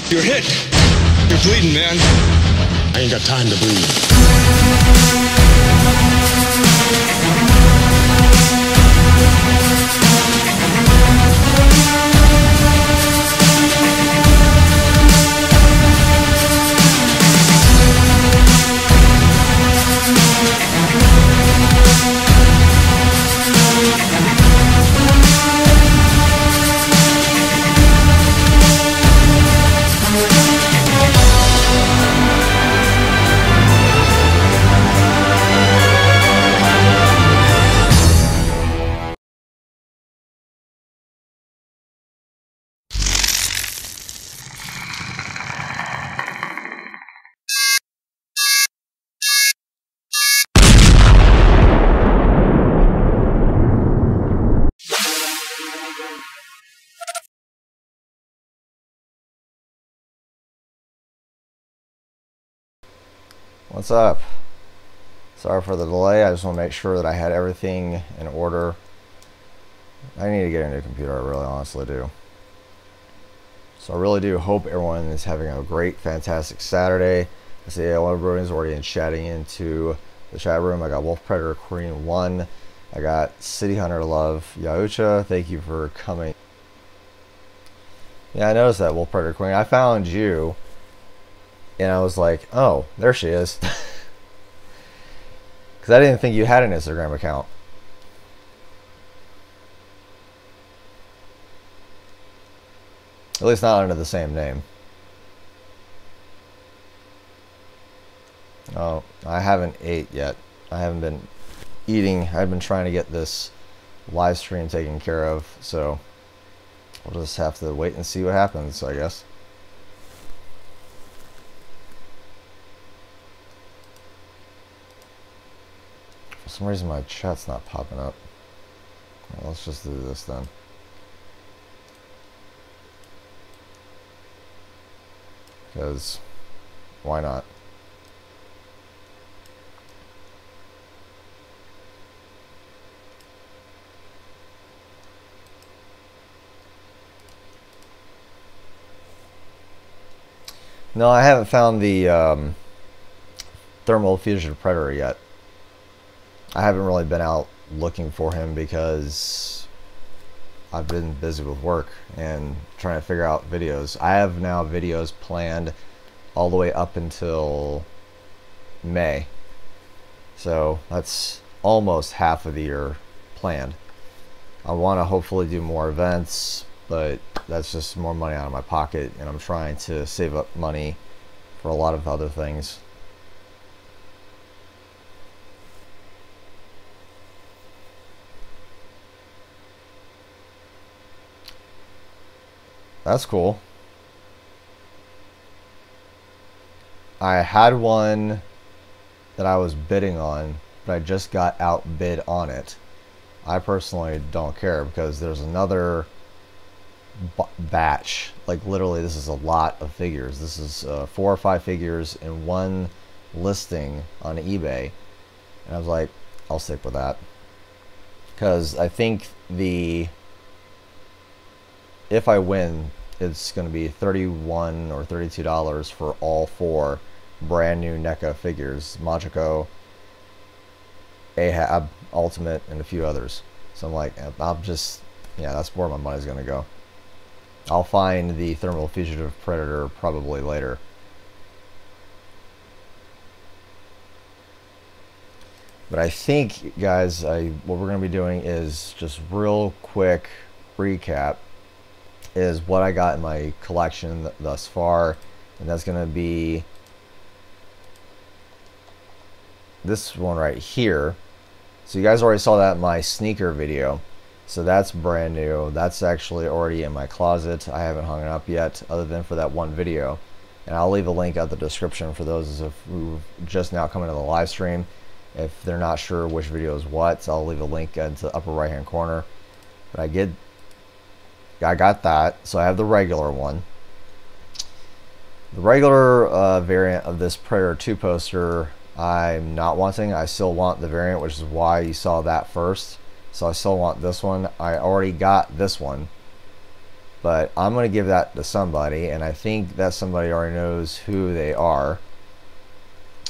You're hit. You're bleeding, man. I ain't got time to bleed. What's up? Sorry for the delay. I just want to make sure that I had everything in order. I need to get a new computer, I really honestly do. So I really do hope everyone is having a great, fantastic Saturday. I see everyone is already chatting into the chat room. I got Wolf Predator Queen 1. I got City Hunter Love Yaucha. Thank you for coming. Yeah, I noticed that, Wolf Predator Queen. I found you. And I was like, oh, there she is. Because I didn't think you had an Instagram account. At least not under the same name. Oh, I haven't ate yet. I haven't been eating. I've been trying to get this live stream taken care of. So we'll just have to wait and see what happens, I guess. For some reason my chat's not popping up. Well, let's just do this then. Because why not? No, I haven't found the thermal fugitive predator yet. I haven't really been out looking for him because I've been busy with work and trying to figure out videos. I have now videos planned all the way up until May. So that's almost half of the year planned. I want to hopefully do more events, but that's just more money out of my pocket, and I'm trying to save up money for a lot of other things. That's cool. I had one that I was bidding on, but I just got outbid on it. I personally don't care because there's another batch. Like literally, this is a lot of figures. This is 4 or 5 figures in one listing on eBay, and I was like, I'll stick with that because I think if I win, it's going to be $31 or $32 for all 4 brand new NECA figures: Majiko, Ahab, Ultimate, and a few others. So I'm like, I'll just, yeah, that's where my money's going to go. I'll find the thermal fugitive predator probably later. But I think, guys, what we're going to be doing is just real quick recap is what I got in my collection thus far, and that's going to be this one right here. So you guys already saw that in my sneaker video, so that's brand new. That's actually already in my closet. I haven't hung it up yet other than for that one video, and I'll leave a link at the description for those who've just now come into the live stream. If they're not sure which video is what, so I'll leave a link into the upper right hand corner. But I got that, so I have the regular one. The regular variant of this Predator 2 poster I'm not wanting. I still want the variant, which is why you saw that first. So I still want this one. I already got this one, But I'm going to give that to somebody, and I think that somebody already knows who they are.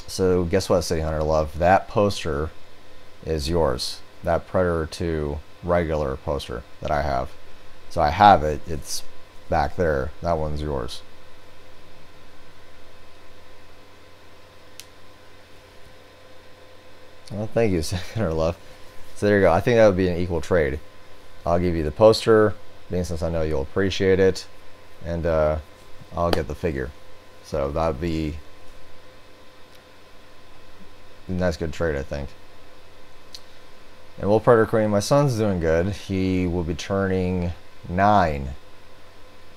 So guess what, City Hunter Love? That poster is yours. That Predator 2 regular poster that I have. So I have it. It's back there. That one's yours. Well, thank you, City Hunter Love. So there you go. I think that would be an equal trade. I'll give you the poster, being since I know you'll appreciate it, and I'll get the figure. So that would be a nice, good trade, I think. And Will Predator Queen, my son's doing good. He will be turning 9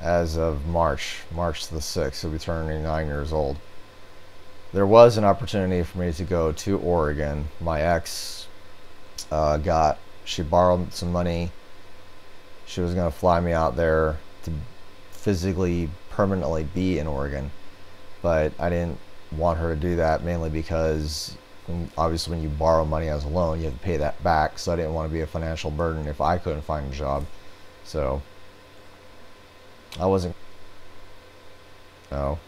as of March the 6th. He'll be turning 9 years old. There was an opportunity for me to go to Oregon. My ex she borrowed some money. She was going to fly me out there to physically, permanently be in Oregon. But I didn't want her to do that, mainly because obviously when you borrow money as a loan, you have to pay that back. So I didn't want to be a financial burden if I couldn't find a job. So I wasn't. No.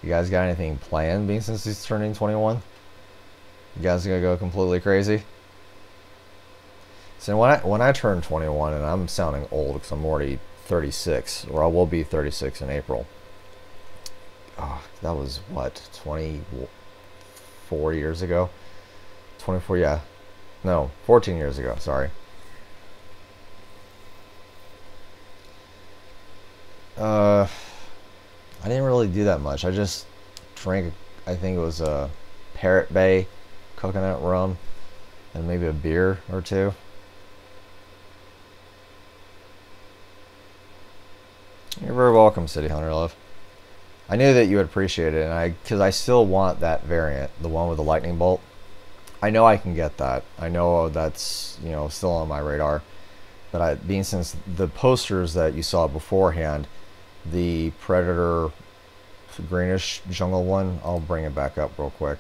You guys got anything planned, being since he's turning 21? You guys gonna go completely crazy? So when I turn 21, and I'm sounding old because I'm already 36, or I will be 36 in April. Oh, that was what, 24 years ago? 24, yeah. No, 14 years ago, sorry. I didn't really do that much. I just drank, I think it was a Parrot Bay coconut rum and maybe a beer or two. You're very welcome, City Hunter Love. I knew that you would appreciate it, and because I still want that variant, the one with the lightning bolt. I know I can get that. I know that's, you know, still on my radar. But being since the posters that you saw beforehand, the Predator greenish jungle one, I'll bring it back up real quick.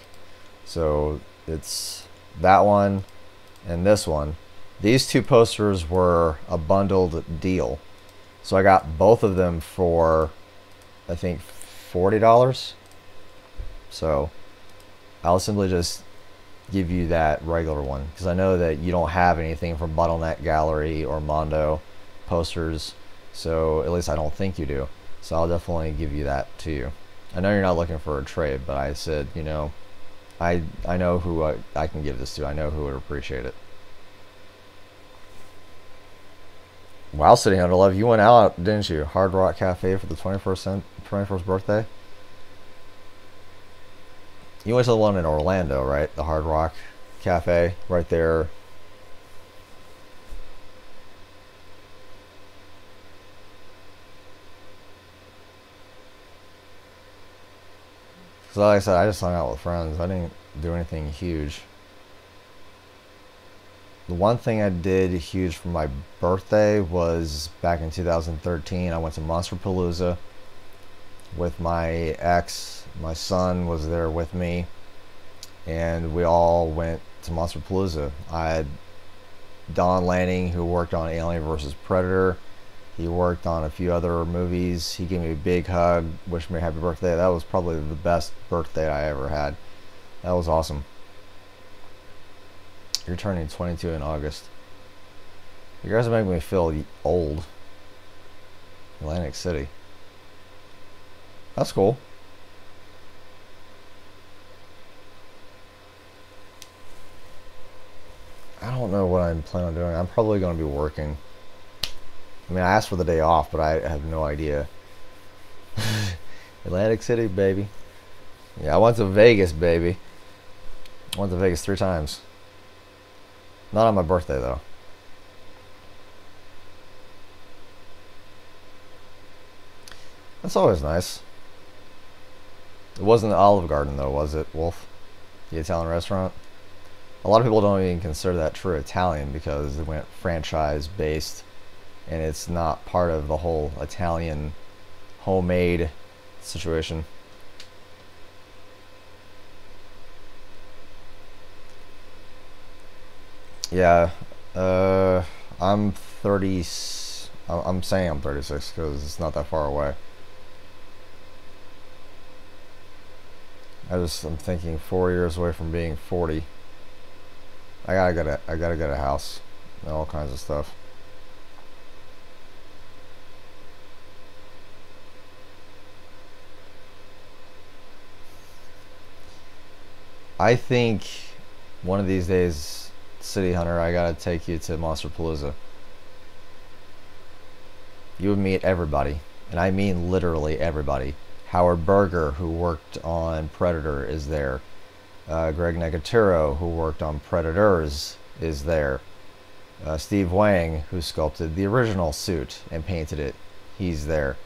So it's that one and this one. These two posters were a bundled deal. So I got both of them for, I think, $40. So I'll simply just give you that regular one, because I know that you don't have anything from Bottleneck Gallery or Mondo posters, so at least I don't think you do. So I'll definitely give you that to you. I know you're not looking for a trade, but I said, you know, I know who I can give this to. I know who would appreciate it. Wow, City Hunter Love, you went out, didn't you? Hard Rock Cafe for the 21st birthday. You went to the one in Orlando, right? The Hard Rock Cafe, right there. So like I said, I just hung out with friends. I didn't do anything huge. The one thing I did huge for my birthday was back in 2013. I went to Monsterpalooza with my ex. My son was there with me, and we all went to Monsterpalooza. I had Don Lanning, who worked on Alien vs. Predator. He worked on a few other movies. He gave me a big hug, wished me a happy birthday. That was probably the best birthday I ever had. That was awesome. You're turning 22 in August. You guys are making me feel old. Atlantic City. That's cool. I don't know what I'm planning on doing. I'm probably going to be working. I mean, I asked for the day off, but I have no idea. Atlantic City, baby. Yeah, I went to Vegas, baby. I went to Vegas 3 times. Not on my birthday, though. That's always nice. It wasn't the Olive Garden, though, was it, Wolf? The Italian restaurant? A lot of people don't even consider that true Italian because it went franchise-based, and it's not part of the whole Italian homemade situation. Yeah, I'm 30. I'm saying I'm 36 because it's not that far away. I'm thinking 4 years away from being 40. I gotta get a house and all kinds of stuff. I think one of these days, City Hunter, I gotta take you to Monster Palooza. You would meet everybody, and I mean literally everybody. Howard Berger, who worked on Predator, is there. Greg Nicotero, who worked on Predators, is there. Steve Wang, who sculpted the original suit and painted it, he's there.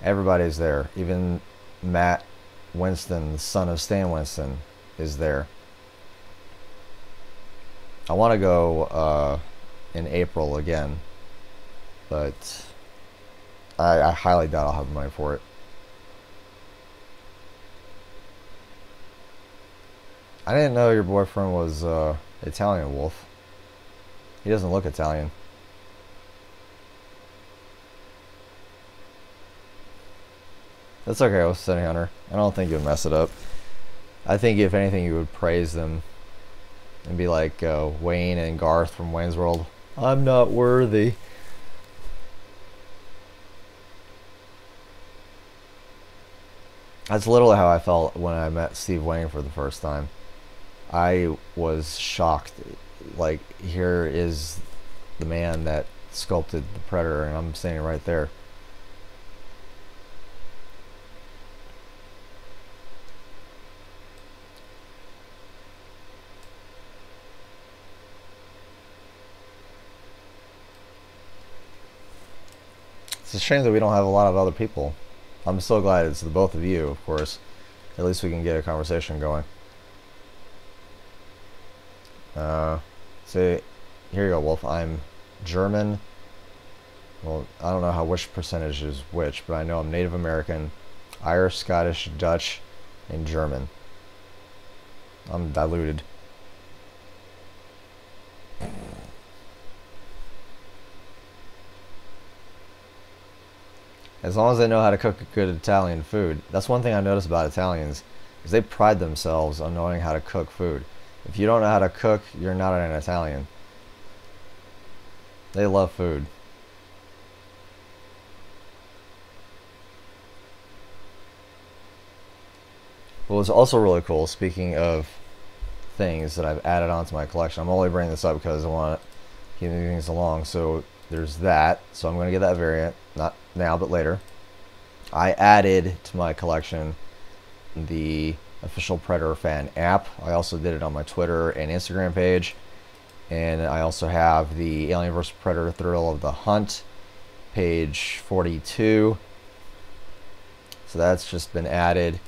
Everybody's there. Even Matt Winston, the son of Stan Winston, is there. I want to go in April again, but I highly doubt I'll have the money for it. I didn't know your boyfriend was Italian, Wolf. He doesn't look Italian. That's okay, City Hunter. I don't think you'll mess it up. I think if anything, you would praise them and be like Wayne and Garth from Wayne's World. I'm not worthy. That's literally how I felt when I met Steve Wang for the first time. I was shocked. Like, here is the man that sculpted the Predator, and I'm standing right there. It's a shame that we don't have a lot of other people. I'm so glad it's the both of you, of course. At least we can get a conversation going. So here you go, Wolf. I'm German. Well, I don't know which percentage is which, but I know I'm Native American, Irish, Scottish, Dutch, and German. I'm diluted. As long as they know how to cook good Italian food. That's one thing I notice about Italians, is they pride themselves on knowing how to cook food. If you don't know how to cook, you're not an Italian. They love food. What was also really cool, speaking of things that I've added onto my collection, I'm only bringing this up because I want to keep moving things along. So there's that. So I'm going to get that variant, not now but later. I added to my collection the official Predator fan app. I also did it on my Twitter and Instagram page, and I also have the Alien vs Predator Thrill of the Hunt, page 42. So that's just been added,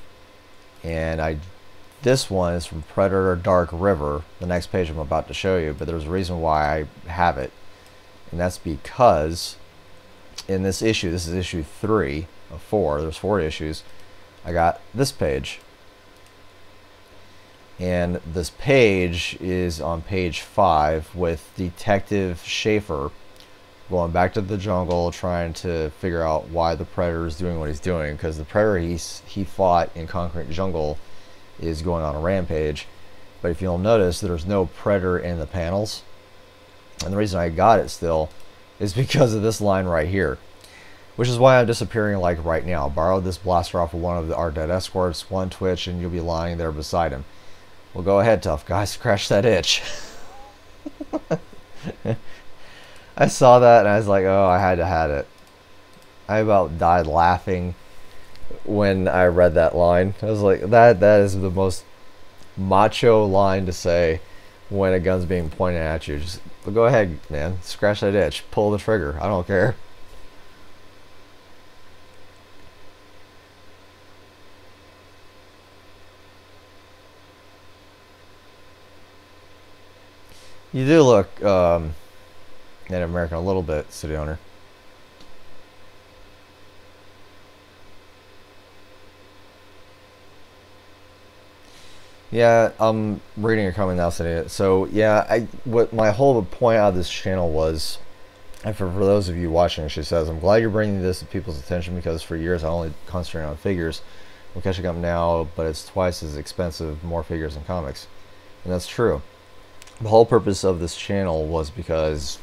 and this one is from Predator Dark River, the next page I'm about to show you, but there's a reason why I have it, and that's because in this issue, this is issue 3 of 4, there's 4 issues, I got this page. And this page is on page 5 with Detective Schaefer going back to the jungle trying to figure out why the Predator is doing what he's doing, because the Predator he fought in Concrete Jungle is going on a rampage. But if you'll notice, there's no Predator in the panels, and the reason I got it still is because of this line right here, which is why I'm disappearing like right now. Borrowed this blaster off of one of our dead escorts, one twitch, and you'll be lying there beside him. Well, go ahead, tough guy, scratch that itch. I saw that and I was like, oh, I had to have it. I about died laughing when I read that line. I was like, that is the most macho line to say when a gun's being pointed at you. Just go ahead, man, scratch that itch, pull the trigger. I don't care. You do look Native American a little bit, City Owner. Yeah, I'm reading your comment now, City. So yeah, what my whole point out of this channel was And for those of you watching, she says, I'm glad you're bringing this to people's attention because for years I only concentrated on figures. I'm catching up now, but it's twice as expensive, more figures and comics. And that's true. The whole purpose of this channel was because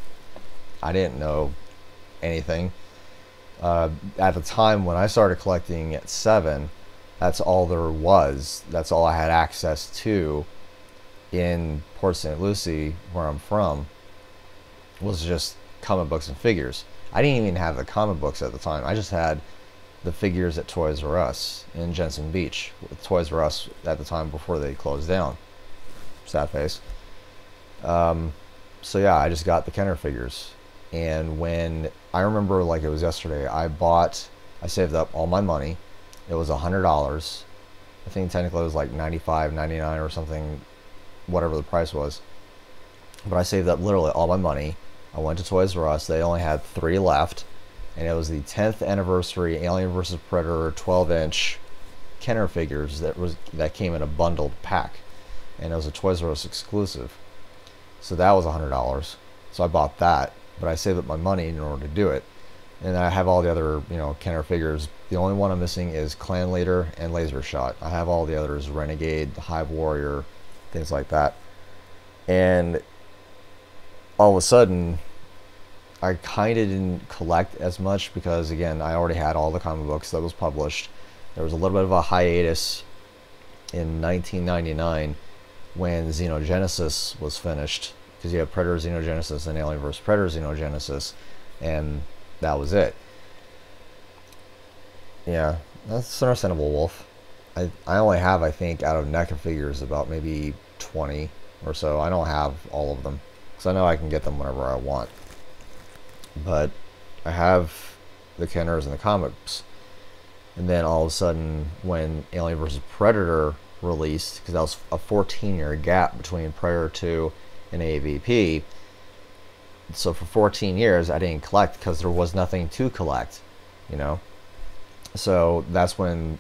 I didn't know anything. At the time when I started collecting at 7, that's all there was. That's all I had access to in Port St. Lucie, where I'm from, was just comic books and figures. I didn't even have the comic books at the time. I just had the figures at Toys R Us in Jensen Beach. Toys R Us at the time before they closed down. Sad face. So yeah, I just got the Kenner figures. And when, I remember like it was yesterday, I saved up all my money. It was $100. I think technically it was like $95, $99 or something, whatever the price was. But I saved up literally all my money. I went to Toys R Us. They only had 3 left. And it was the 10th anniversary Alien vs. Predator 12-inch Kenner figures that came in a bundled pack. And it was a Toys R Us exclusive. So that was $100. So I bought that. But I saved up my money in order to do it. And I have all the other, Kenner figures. The only one I'm missing is Clan Leader and Laser Shot. I have all the others, Renegade, Hive Warrior, things like that. And all of a sudden, I kind of didn't collect as much because, again, I already had all the comic books that was published. There was a little bit of a hiatus in 1999 when Xenogenesis was finished, because you have Predator Xenogenesis and Alien vs. Predator Xenogenesis, and that was it. Yeah, that's understandable, Wolf. I only have, I think, out of NECA figures about maybe 20 or so. I don't have all of them, because I know I can get them whenever I want. But I have the Kenners and the comics. And then all of a sudden, when Alien vs. Predator released, because that was a 14-year gap between Predator 2 and AVP, so for 14 years I didn't collect because there was nothing to collect, So that's when,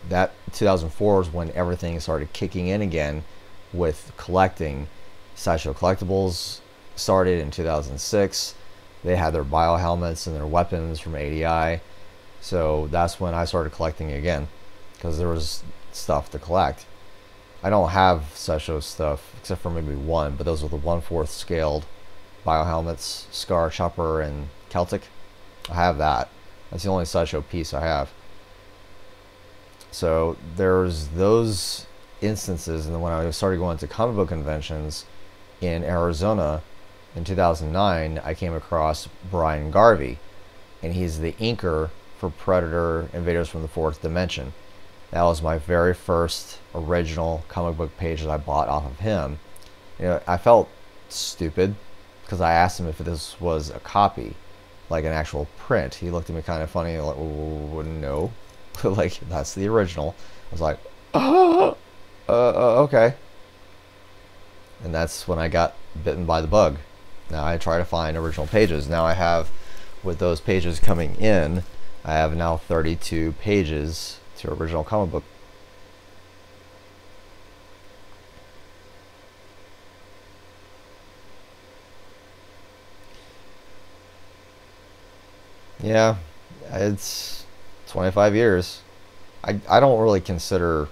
that 2004 is when everything started kicking in again with collecting. Sideshow Collectibles started in 2006. They had their bio helmets and their weapons from ADI. So that's when I started collecting again, because there was stuff to collect. I don't have Sideshow stuff except for maybe one, but those were the 1/4 scaled bio helmets, Scar, Chopper, and Celtic. I have that. That's the only Sideshow piece I have. So there's those instances, and then when I started going to comic book conventions in Arizona in 2009, I came across Brian Garvey, and he's the inker for Predator Invaders from the Fourth Dimension. That was my very first original comic book page that I bought off of him. I felt stupid because I asked him if this was a copy, like an actual print. He looked at me kind of funny, like, no, like, that's the original. I was like, okay. And that's when I got bitten by the bug. Now I try to find original pages. Now I have, with those pages coming in, I have now 32 pages to original comic book. Yeah, it's 25 years. I don't really consider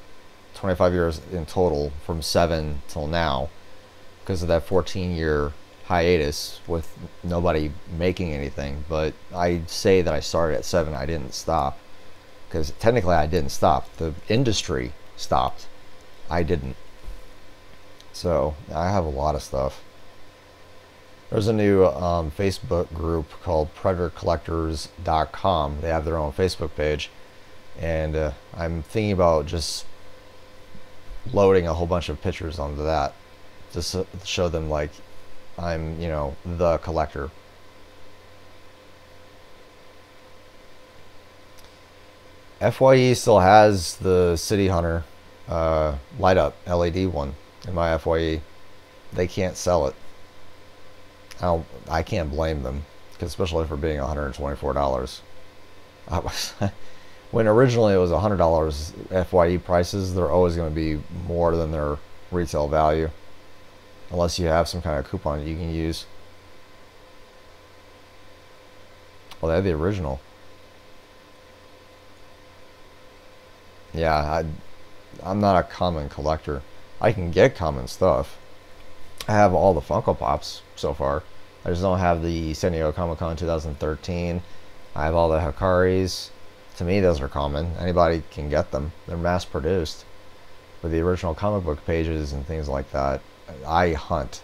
25 years in total from 7 till now, because of that 14-year hiatus with nobody making anything. But I say that I started at 7. I didn't stop, because technically I didn't stop. The industry stopped. I didn't. So I have a lot of stuff. There's a new Facebook group called PredatorCollectors.com. They have their own Facebook page, and I'm thinking about just loading a whole bunch of pictures onto that, just to show them, like, I'm, the collector. FYE still has the City Hunter light up LED one in my FYE. They can't sell it. I can't blame them, because especially for being $124. When originally it was $100 FYE prices, they're always going to be more than their retail value, unless you have some kind of coupon that you can use. Oh, they have the original. Yeah, I'm not a common collector. I can get common stuff. I have all the Funko Pops so far. I just don't have the San Diego Comic-Con 2013. I have all the Hikaris. To me, those are common. Anybody can get them. They're mass-produced. With the original comic book pages and things like that, I hunt.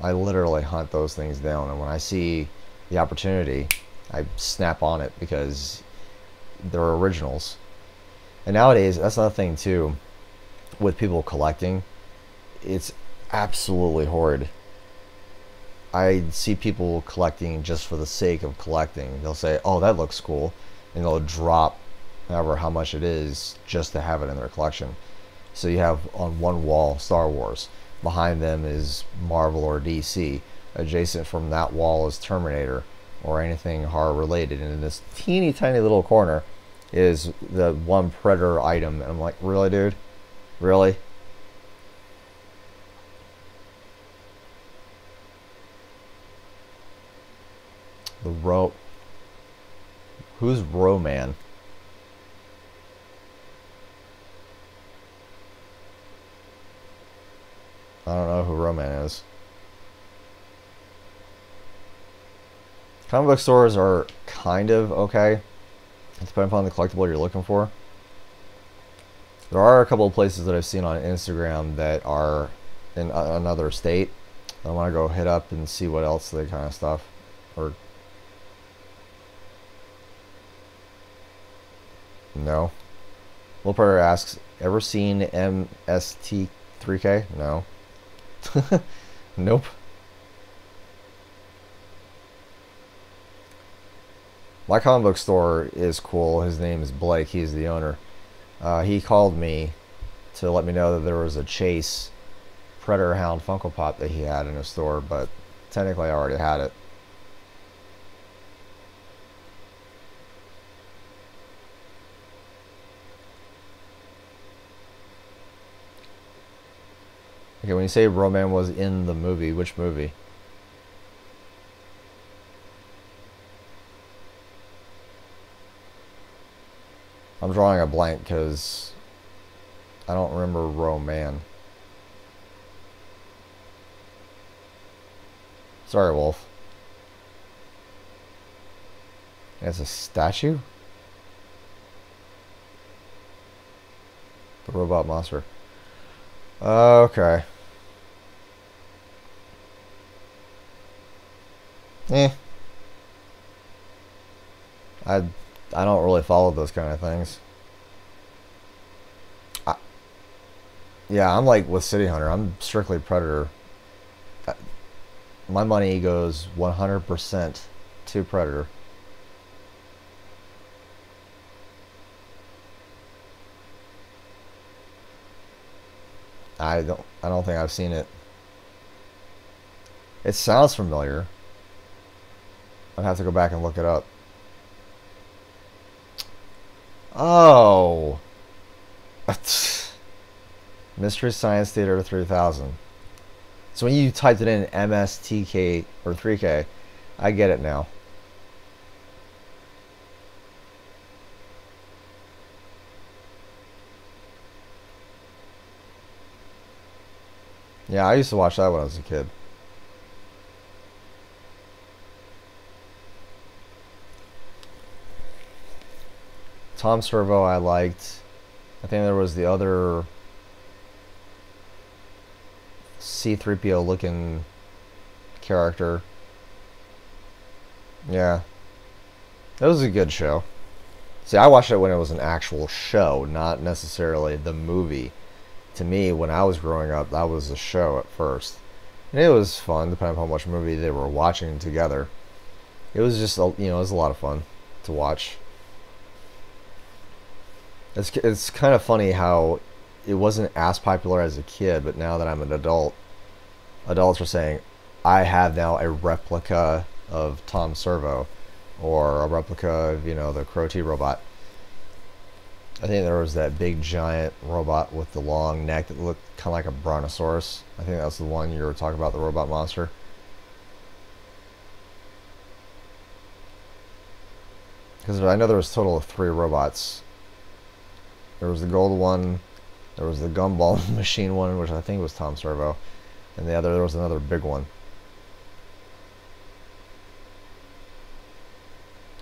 I literally hunt those things down. And when I see the opportunity, I snap on it because they're originals. And nowadays, that's another thing too, with people collecting, it's absolutely horrid. I see people collecting just for the sake of collecting. They'll say, oh, that looks cool, and they'll drop however how much it is just to have it in their collection. So you have on one wall Star Wars, behind them is Marvel or DC, adjacent from that wall is Terminator or anything horror related, and in this teeny tiny little corner is the one Predator item. And I'm like, really, dude? Really? Who's Roman? I don't know who Roman is. Comic book stores are kind of okay, depending upon the collectible you're looking for. There are a couple of places that I've seen on Instagram that are in another state. I want to go hit up and see what else they kind of stuff. Or no. Will Predator asks, ever seen MST3K? No. Nope. My comic book store is cool. His name is Blake. He's the owner. He called me to let me know that there was a Chase Predator Hound Funko Pop that he had in his store, but technically I already had it. Okay, when you say Roman was in the movie, which movie? I'm drawing a blank because I don't remember Roman. Sorry, Wolf. It's a statue? The robot monster. Okay. I don't really follow those kind of things. Yeah, I'm like with City Hunter. I'm strictly Predator. My money goes 100% to Predator. I don't think I've seen it. It sounds familiar. I'd have to go back and look it up. Oh. Mystery Science Theater 3000. So when you typed it in MSTK or 3K, I get it now. Yeah, I used to watch that when I was a kid. Tom Servo I liked. I think there was the other C-3PO looking character. Yeah. That was a good show. See, I watched it when it was an actual show, not necessarily the movie. To me, when I was growing up, that was a show at first. And it was fun, depending on how much movie they were watching together. It was just, you know, it was a lot of fun to watch. It's kind of funny how it wasn't as popular as a kid, but now that I'm an adult, adults are saying, I have now a replica of Tom Servo, or a replica of, you know, the Crow T robot. I think there was that big giant robot with the long neck that looked kind of like a brontosaurus. I think that's the one you were talking about, the robot monster. Because I know there was a total of 3 robots. There was the gold one, there was the gumball machine one, which I think was Tom Servo, and there was another big one.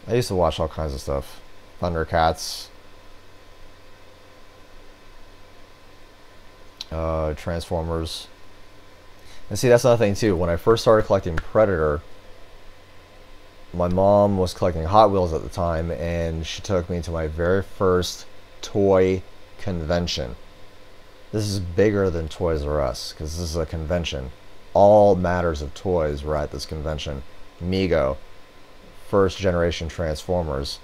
I used to watch all kinds of stuff. Thundercats, Transformers. And see, that's another thing too. When I first started collecting Predator, my mom was collecting Hot Wheels at the time, and she took me to my very first toy convention. This is bigger than Toys R Us, because this is a convention. All matters of toys were at this convention. Mego, first generation Transformers,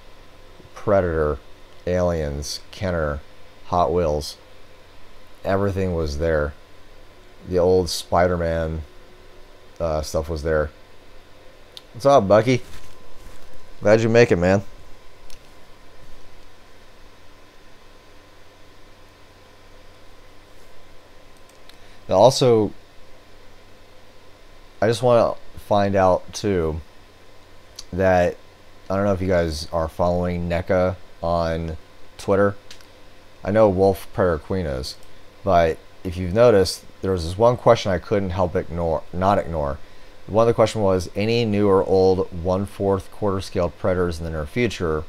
Predator, Aliens, Kenner, Hot Wheels. Everything was there. The old Spider-Man stuff was there. What's up, Bucky? Glad you make it, man. Now also, I just want to find out too that I don't know if you guys are following NECA on Twitter. I know Wolf Predator Queen is, but if you've noticed, there was this one question I couldn't help not ignore. One of the question was, any new or old 1/4 quarter scale Predators in the near future?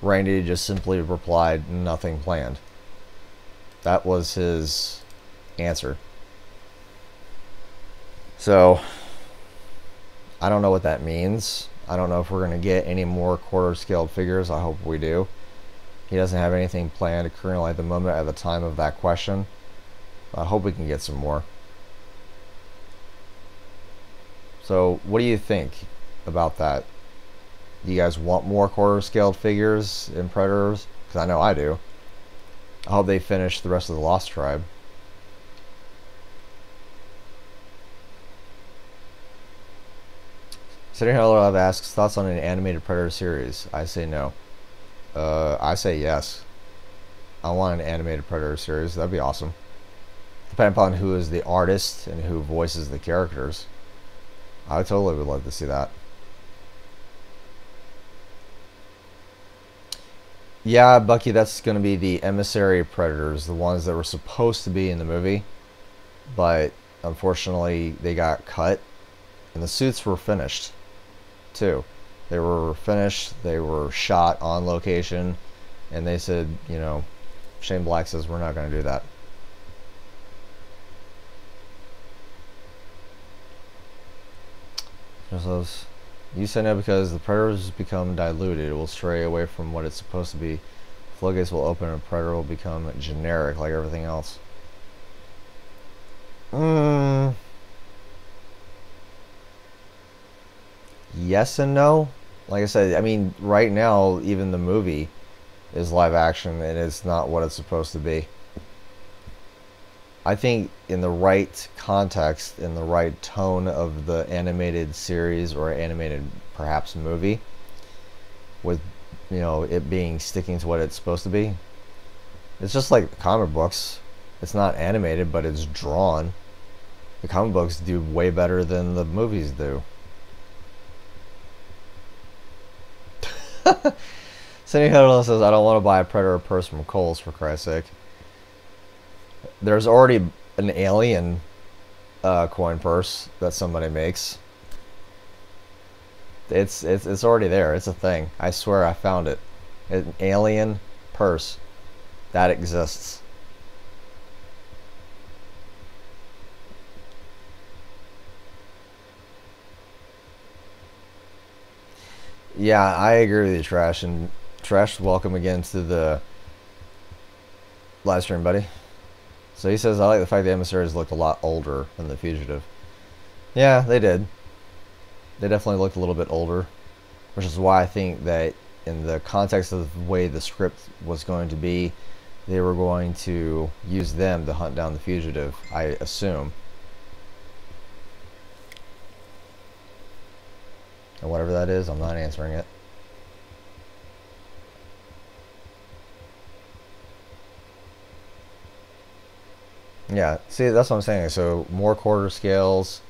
Randy just simply replied, nothing planned. That was his answer. So, I don't know what that means. I don't know if we're going to get any more quarter scaled figures. I hope we do. He doesn't have anything planned currently at the moment at the time of that question. I hope we can get some more. So, what do you think about that? Do you guys want more quarter scaled figures in Predators? Because I know I do. I hope they finish the rest of the Lost Tribe. Sitting here, Love asks thoughts on an animated Predator series. I say no. I say yes. I want an animated Predator series. That'd be awesome. Depending upon who is the artist and who voices the characters. I totally would love to see that. Yeah, Bucky, that's going to be the emissary Predators, the ones that were supposed to be in the movie, but unfortunately they got cut, and the suits were finished too. They were finished, they were shot on location, and they said, you know, Shane Black says we're not going to do that. You say no because the Predators become diluted. It will stray away from what it's supposed to be. Floodgates will open and Predator will become generic like everything else. Yes and no. Like I said, I mean, right now, even the movie is live action and it's not what it's supposed to be. I think in the right context, in the right tone of the animated series or animated perhaps movie, with, you know, it being sticking to what it's supposed to be. It's just like comic books. It's not animated, but it's drawn. The comic books do way better than the movies do. Cindy Hedlund says, I don't want to buy a Predator purse from Kohl's, for Christ's sake. There's already an Alien coin purse that somebody makes. It's already there. It's a thing. I swear I found it. An Alien purse that exists. Yeah, I agree with you, Trash. And Trash, welcome again to the live stream, buddy. So he says, I like the fact the emissaries looked a lot older than the fugitive. Yeah, they did. They definitely looked a little bit older, which is why I think that in the context of the way the script was going to be, they were going to use them to hunt down the fugitive, I assume. And whatever that is, I'm not answering it. Yeah, see, that's what I'm saying. So more quarter scales,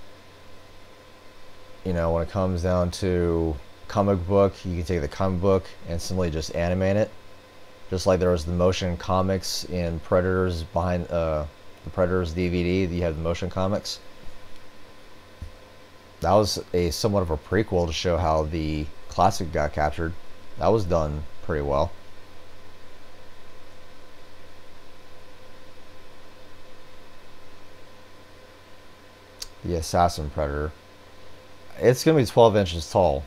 you know, when it comes down to comic book, you can take the comic book and simply just animate it. Just like there was the motion comics in Predators behind the Predators DVD, you have the motion comics. That was a somewhat of a prequel to show how the classic got captured. That was done pretty well. The Assassin Predator. It's going to be 12 inches tall.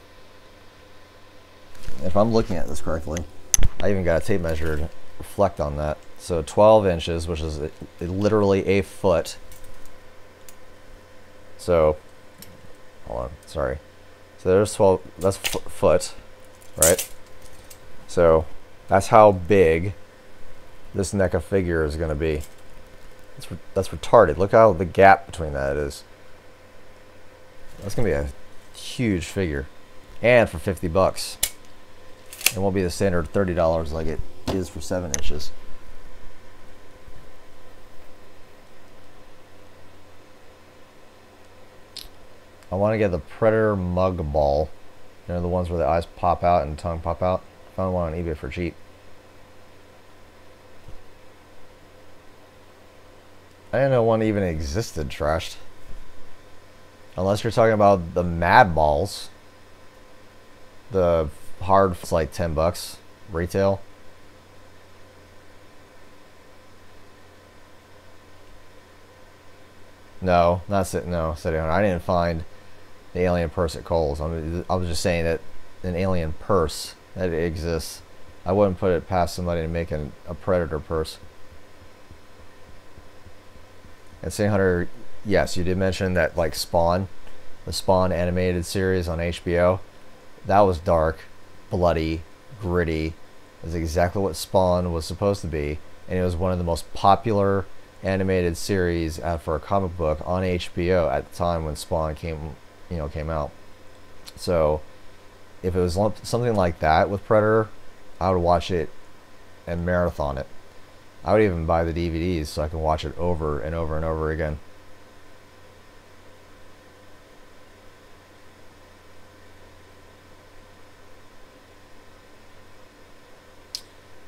If I'm looking at this correctly. I even got a tape measure to reflect on that. So 12 inches, which is literally a foot. So, hold on, sorry. So there's 12, that's foot, right? So that's how big this NECA figure is going to be. That's retarded. Look how the gap between that is. That's going to be a huge figure. And for 50 bucks. It won't be the standard $30 like it is for 7 inches. I want to get the Predator mug ball. You know, the ones where the eyes pop out and tongue pop out. Found one on eBay for cheap. I didn't know one even existed, trashed. Unless you're talking about the Mad Balls. The hard, it's like 10 bucks retail. No, not no, City Hunter. I didn't find the alien purse at Kohl's. I was just saying that an alien purse that it exists. I wouldn't put it past somebody to make a Predator purse. And City Hunter, yes, you did mention that, like Spawn, the Spawn animated series on HBO. That was dark, bloody, gritty. That's exactly what Spawn was supposed to be, and it was one of the most popular animated series for a comic book on HBO at the time when Spawn came out. So, if it was something like that with Predator, I would watch it and marathon it. I would even buy the DVDs so I can watch it over and over and over again.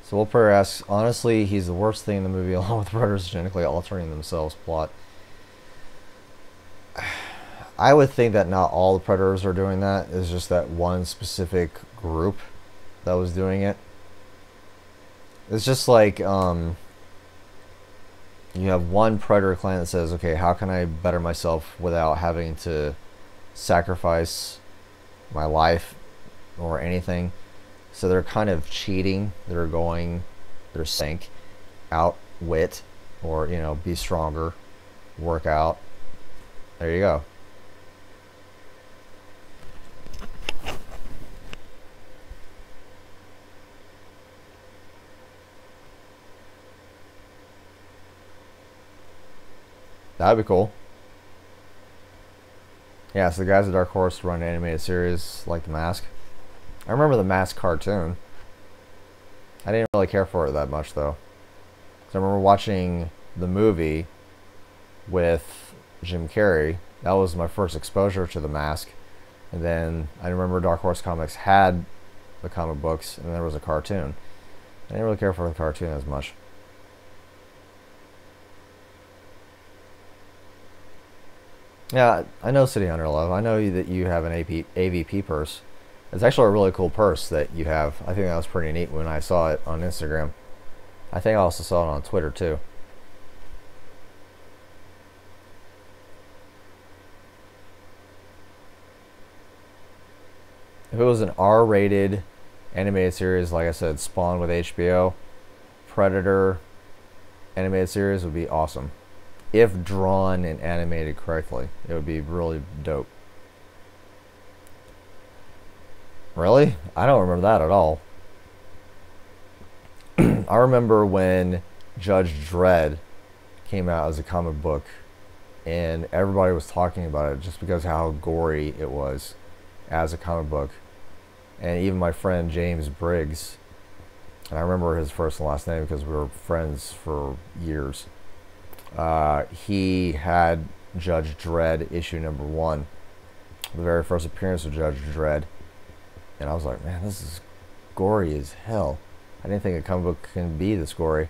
So Will Prayer asks, honestly, he's the worst thing in the movie along with Predators genetically altering themselves plot. I would think that not all the Predators are doing that. It's just that one specific group that was doing it. It's just like you have one Predator clan that says, okay, how can I better myself without having to sacrifice my life or anything? So they're kind of cheating. They're sync, outwit, or, you know, be stronger, work out. There you go. That'd be cool. Yeah, so the guys at Dark Horse run an animated series like The Mask. I remember The Mask cartoon. I didn't really care for it that much, though. So I remember watching the movie with Jim Carrey. That was my first exposure to The Mask. And then I remember Dark Horse Comics had the comic books, and there was a cartoon. I didn't really care for the cartoon as much. Yeah, I know City Hunter Love. I know that you have an AVP purse. It's actually a really cool purse that you have. I think that was pretty neat when I saw it on Instagram. I think I also saw it on Twitter too. If it was an R-rated animated series, like I said, Spawn with HBO, Predator animated series would be awesome. If drawn and animated correctly, it would be really dope. Really? I don't remember that at all. I remember when Judge Dredd came out as a comic book, and everybody was talking about it just because of how gory it was as a comic book. And even my friend James Briggs, and I remember his first and last name because we were friends for years, he had Judge Dredd issue #1, the very first appearance of Judge Dredd. And I was like, man, this is gory as hell. I didn't think a comic book can be this gory.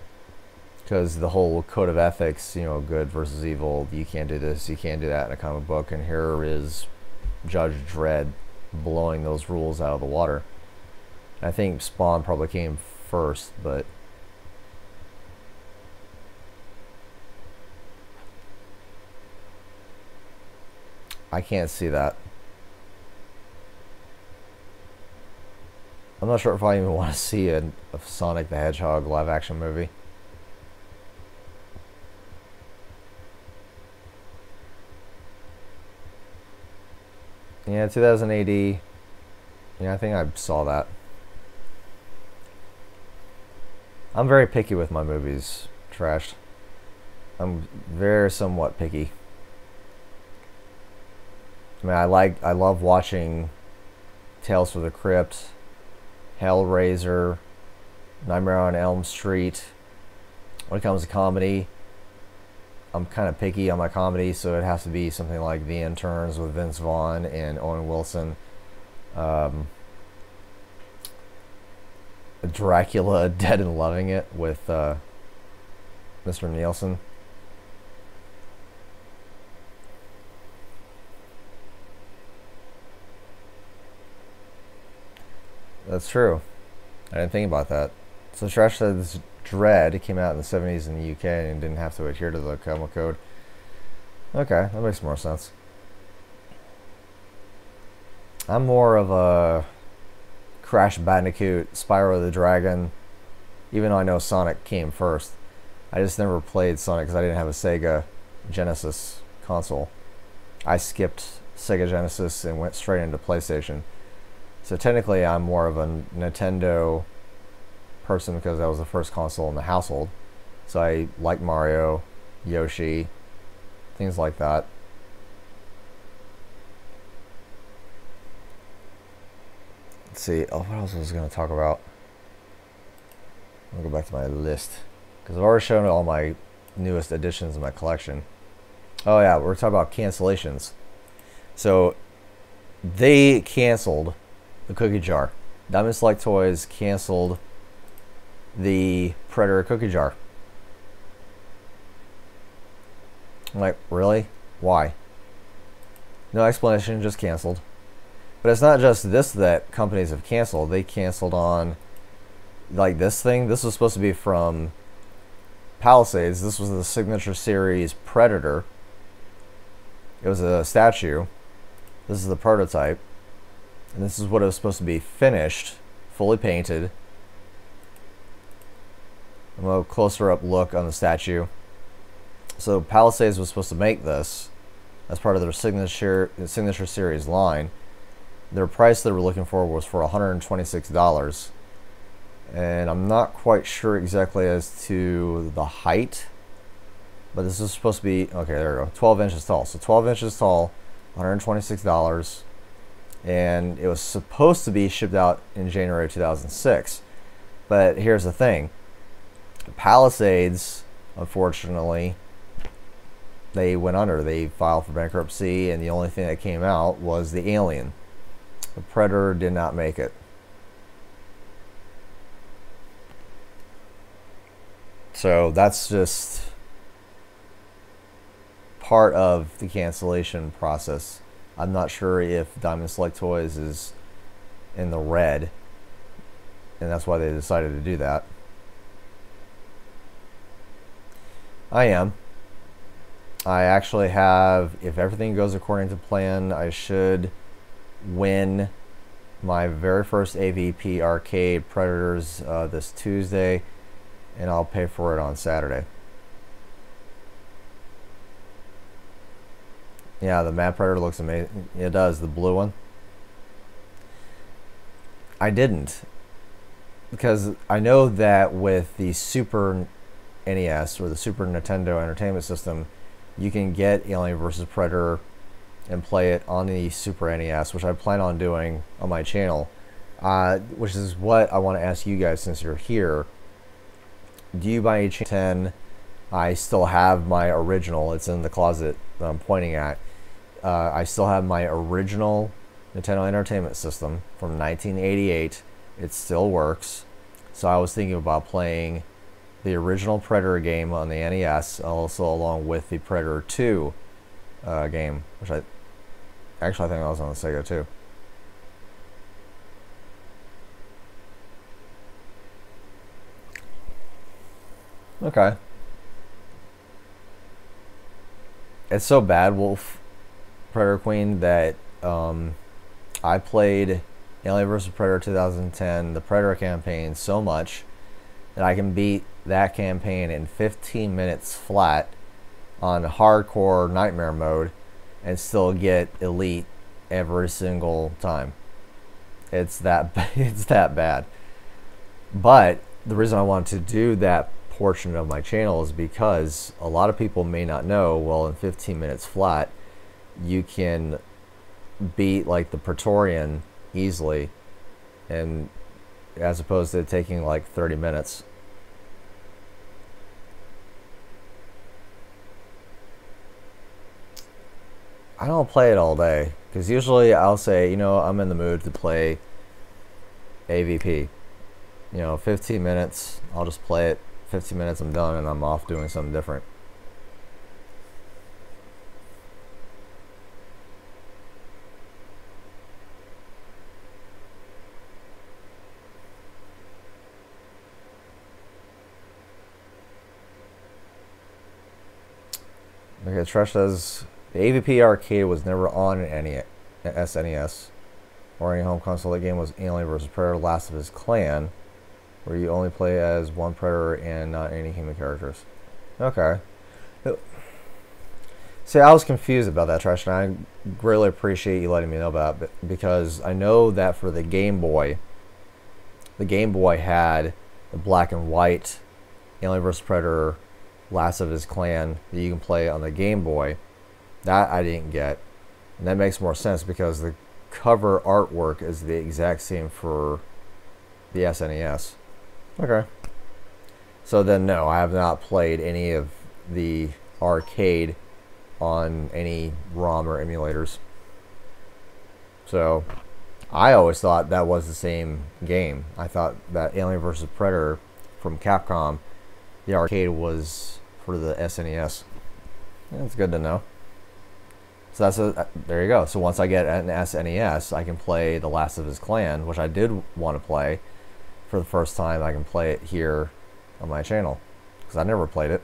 Because the whole code of ethics, you know, good versus evil, you can't do this, you can't do that in a comic book, and here is Judge Dredd blowing those rules out of the water. I think Spawn probably came first, but I can't see that. I'm not sure if I even want to see a Sonic the Hedgehog live action movie. Yeah, 2000 AD. Yeah, I think I saw that. I'm very picky with my movies, Trashed. I'm very somewhat picky. I mean, I love watching Tales from the Crypt, Hellraiser, Nightmare on Elm Street. When it comes to comedy, I'm kind of picky on my comedy, so it has to be something like The Interns with Vince Vaughn and Owen Wilson. Dracula, Dead and Loving It with Mr. Nielsen. That's true. I didn't think about that. So Trash says Dread came out in the 70s in the UK and didn't have to adhere to the coma code. Okay, that makes more sense. I'm more of a Crash Bandicoot, Spyro the Dragon, even though I know Sonic came first. I just never played Sonic because I didn't have a Sega Genesis console. I skipped Sega Genesis and went straight into PlayStation. So technically I'm more of a Nintendo person because that was the first console in the household. So I like Mario, Yoshi, things like that. Let's see, oh, what else was I going to talk about? I'll go back to my list because I've already shown all my newest additions in my collection. Oh yeah, we're talking about cancellations. So they canceled the cookie jar. Diamond Select Toys canceled the Predator cookie jar. I'm like, really? Why? No explanation, just canceled. But it's not just this that companies have canceled. They canceled on, like, this thing. This was supposed to be from Palisades. This was the Signature Series Predator. It was a statue. This is the prototype. And this is what it was supposed to be finished, fully painted. A little closer up look on the statue. So Palisades was supposed to make this as part of their Signature Series line. Their price they were looking for was for $126. And I'm not quite sure exactly as to the height. But this is supposed to be, okay, there we go, 12 inches tall. So 12 inches tall, $126. And it was supposed to be shipped out in January 2006. But here's the thing. Palisades, unfortunately, they went under. They filed for bankruptcy, and the only thing that came out was the Alien. The Predator did not make it. So that's just part of the cancellation process. I'm not sure if Diamond Select Toys is in the red, and that's why they decided to do that. I am. I actually have, if everything goes according to plan, I should win my very first AVP Arcade Predators this Tuesday, and I'll pay for it on Saturday. Yeah, the Mad Predator looks amazing. It does, the blue one. I didn't, because I know that with the Super NES or the Super Nintendo Entertainment System, you can get Alien vs. Predator and play it on the Super NES, which I plan on doing on my channel, which is what I want to ask you guys since you're here. Do you by any chance 10? I still have my original. It's in the closet that I'm pointing at. I still have my original Nintendo Entertainment System from 1988. It still works. So I was thinking about playing the original Predator game on the NES, also along with the Predator 2 game, which I think that was on the Sega too. Okay. It's so bad, Wolf Predator Queen, that I played Alien vs. Predator 2010, the Predator campaign, so much that I can beat that campaign in 15 minutes flat on hardcore nightmare mode and still get elite every single time. It's that bad. But the reason I want to do that portion of my channel is because a lot of people may not know, well, in 15 minutes flat you can beat like the Praetorian easily, and as opposed to taking like 30 minutes. I don't play it all day because usually I'll say, you know, I'm in the mood to play AVP. You know, 15 minutes, I'll just play it. 15 minutes, I'm done, and I'm off doing something different. Okay, Tresh says the AVP arcade was never on an SNES or any home console. That game was Alien vs. Predator: Last of His Clan, where you only play as one Predator and not any human characters. Okay. See, I was confused about that, Tresh, and I greatly appreciate you letting me know about it, because I know that for the Game Boy had the black and white Alien vs. Predator: Last of His Clan that you can play on the Game Boy. That I didn't get, and that makes more sense because the cover artwork is the exact same for the SNES. Okay. So then, no, I have not played any of the arcade on any ROM or emulators. So I always thought that was the same game. I thought that Alien vs. Predator from Capcom, the arcade, was for the SNES. That's good to know. So there you go. So once I get an SNES, I can play The Last of His Clan, which I did want to play for the first time. I can play it here on my channel because I never played it.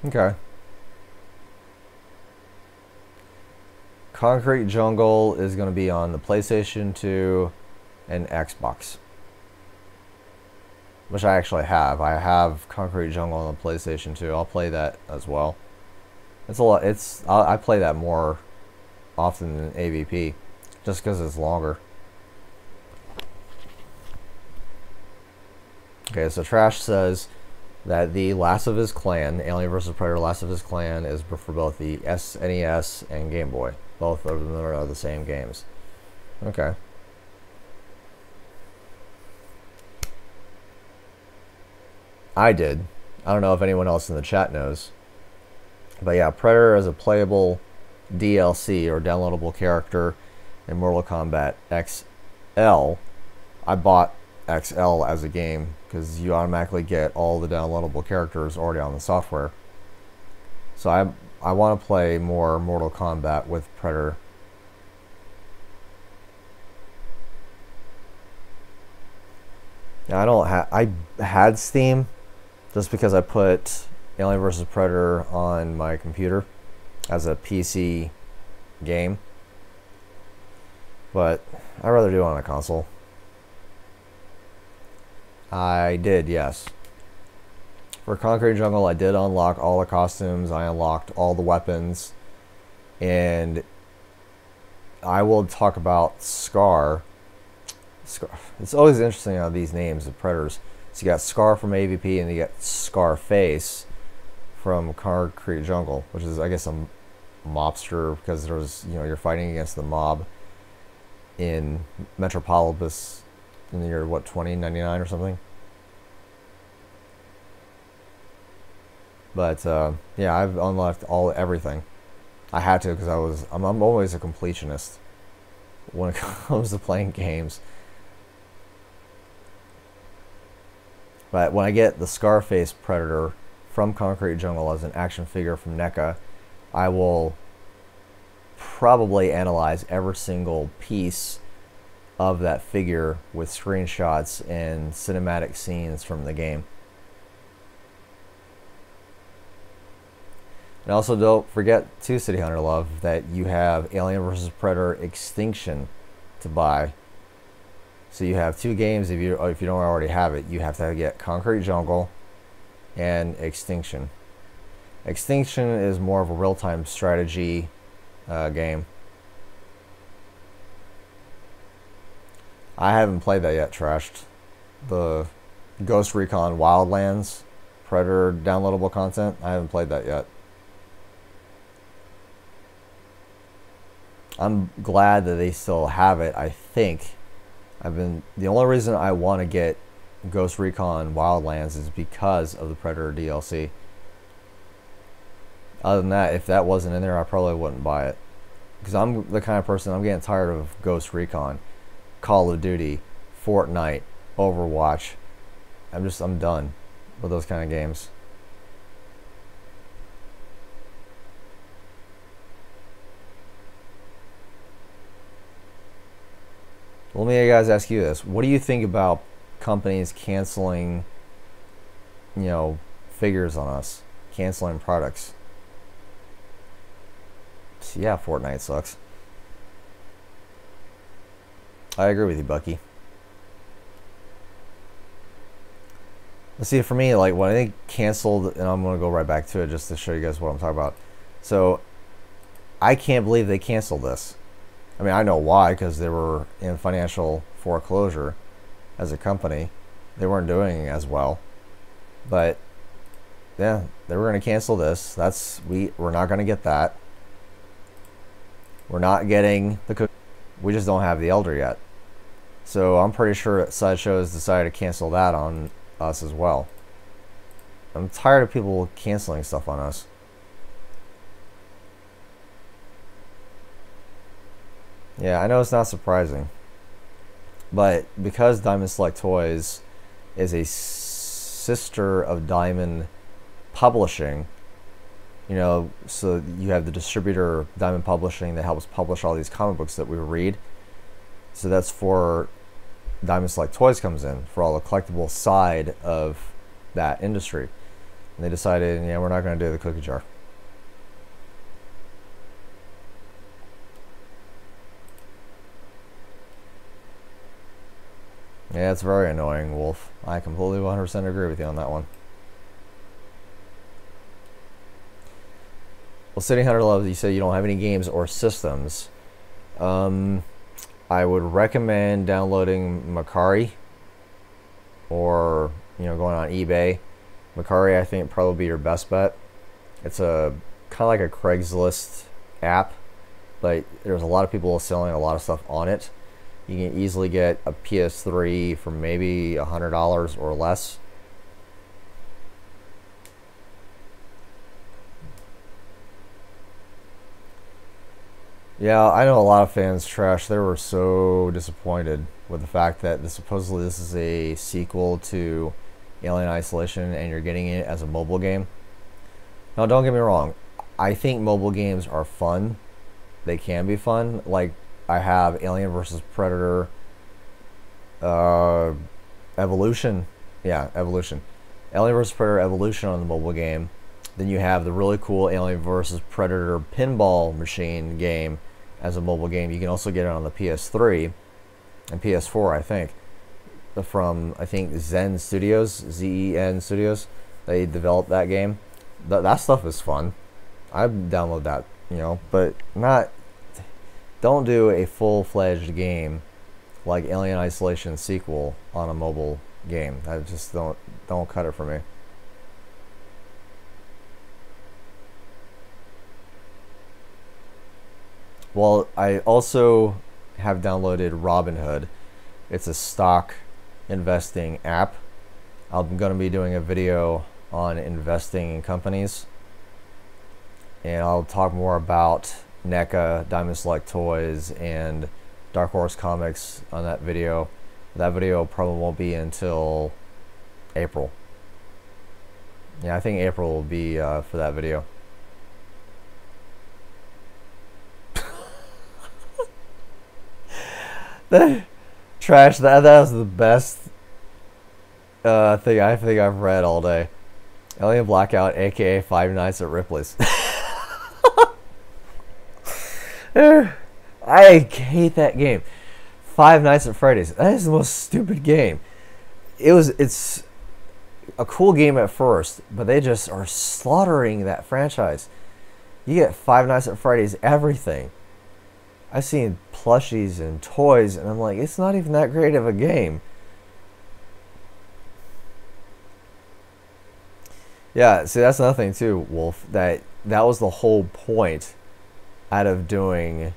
Okay. Concrete Jungle is going to be on the PlayStation 2 and Xbox, which I actually have. I have Concrete Jungle on the PlayStation 2. I'll play that as well. It's a lot. I play that more often than AVP, just because it's longer. Okay, so Trash says that the Last of His Clan, Alien vs. Predator: Last of His Clan, is for both the SNES and Game Boy. Both of them are the same games. Okay. I did. I don't know if anyone else in the chat knows. But yeah, Predator is a playable DLC or downloadable character in Mortal Kombat XL. I bought XL as a game because you automatically get all the downloadable characters already on the software. So I want to play more Mortal Kombat with Predator. Now, I had Steam just because I put Alien vs. Predator on my computer as a PC game, but I'd rather do it on a console. I did, yes. For Concrete Jungle, I did unlock all the costumes, I unlocked all the weapons, and I will talk about Scar. It's always interesting how these names of Predators. So you got Scar from AVP, and you got Scarface from Concrete Jungle, which is, I guess, a mobster, because there's, you know, you're fighting against the mob in Metropolis in the year, what, 2099 or something. But yeah, I've unlocked everything. I had to because I'm always a completionist when it comes to playing games. But when I get the Scarface Predator from Concrete Jungle as an action figure from NECA, I will probably analyze every single piece of that figure with screenshots and cinematic scenes from the game. And also don't forget too, City Hunter Love, that you have Alien vs. Predator Extinction to buy. So you have 2 games. If you don't already have it, you have to get Concrete Jungle and Extinction. Extinction is more of a real-time strategy game. I haven't played that yet, Trashed. The Ghost Recon Wildlands Predator downloadable content, I haven't played that yet. I'm glad that they still have it. I think the only reason I want to get Ghost Recon Wildlands is because of the Predator DLC. Other than that, if that wasn't in there, I probably wouldn't buy it. Because I'm the kind of person, I'm getting tired of Ghost Recon, Call of Duty, Fortnite, Overwatch. I'm done with those kind of games. Let me guys ask you this. What do you think about companies canceling, figures on us? Canceling products? So yeah, Fortnite sucks. I agree with you, Bucky. Let's see, for me, like, when I think canceled, and I'm going to go right back to it just to show you guys what I'm talking about. So, I can't believe they canceled this. I mean, I know why, because they were in financial foreclosure as a company. They weren't doing as well. But, yeah, they were going to cancel this. We're not going to get that. We're not getting the cookie. We just don't have the Elder yet. So, I'm pretty sure Sideshow has decided to cancel that on us as well. I'm tired of people canceling stuff on us. Yeah, I know it's not surprising, but because Diamond Select Toys is a sister of Diamond Publishing, so you have the distributor Diamond Publishing that helps publish all these comic books that we read. So that's for Diamond Select Toys comes in for all the collectible side of that industry. And they decided, we're not going to do the cookie jar. Yeah, it's very annoying, Wolf. I completely 100% agree with you on that one. Well, City Hunter Loves, you said you don't have any games or systems. I would recommend downloading Macari or, going on eBay. Macari, I think, probably be your best bet. It's a kind of like a Craigslist app, but there's a lot of people selling a lot of stuff on it. You can easily get a PS3 for maybe $100 or less. Yeah, I know a lot of fans, Trash, they were so disappointed with the fact that supposedly this is a sequel to Alien Isolation and you're getting it as a mobile game. Now, don't get me wrong. I think mobile games are fun. They can be fun. Like, I have Alien vs. Predator Evolution. Yeah, Evolution. Alien vs. Predator Evolution on the mobile game. Then you have the really cool Alien vs. Predator pinball machine game as a mobile game. You can also get it on the PS3 and PS4, I think. From, I think, Zen Studios, Z-E-N Studios. They developed that game. That stuff is fun. I'd download that, but not... Don't do a full-fledged game like Alien Isolation sequel on a mobile game. I just don't cut it for me. Well, I also have downloaded Robinhood. It's a stock investing app. I'm going to be doing a video on investing in companies, and I'll talk more about NECA, Diamond Select Toys, and Dark Horse Comics on that video. That video probably won't be until April. Yeah, I think April will be for that video. Trash, that was the best thing I think I've read all day. Alien Blackout, aka Five Nights at Ripley's. I hate that game. Five Nights at Freddy's. That is the most stupid game. It's a cool game at first, but they just are slaughtering that franchise. You get Five Nights at Freddy's everything. I've seen plushies and toys, and I'm like, it's not even that great of a game. Yeah, see, that's another thing too, Wolf. That was the whole point out of doing,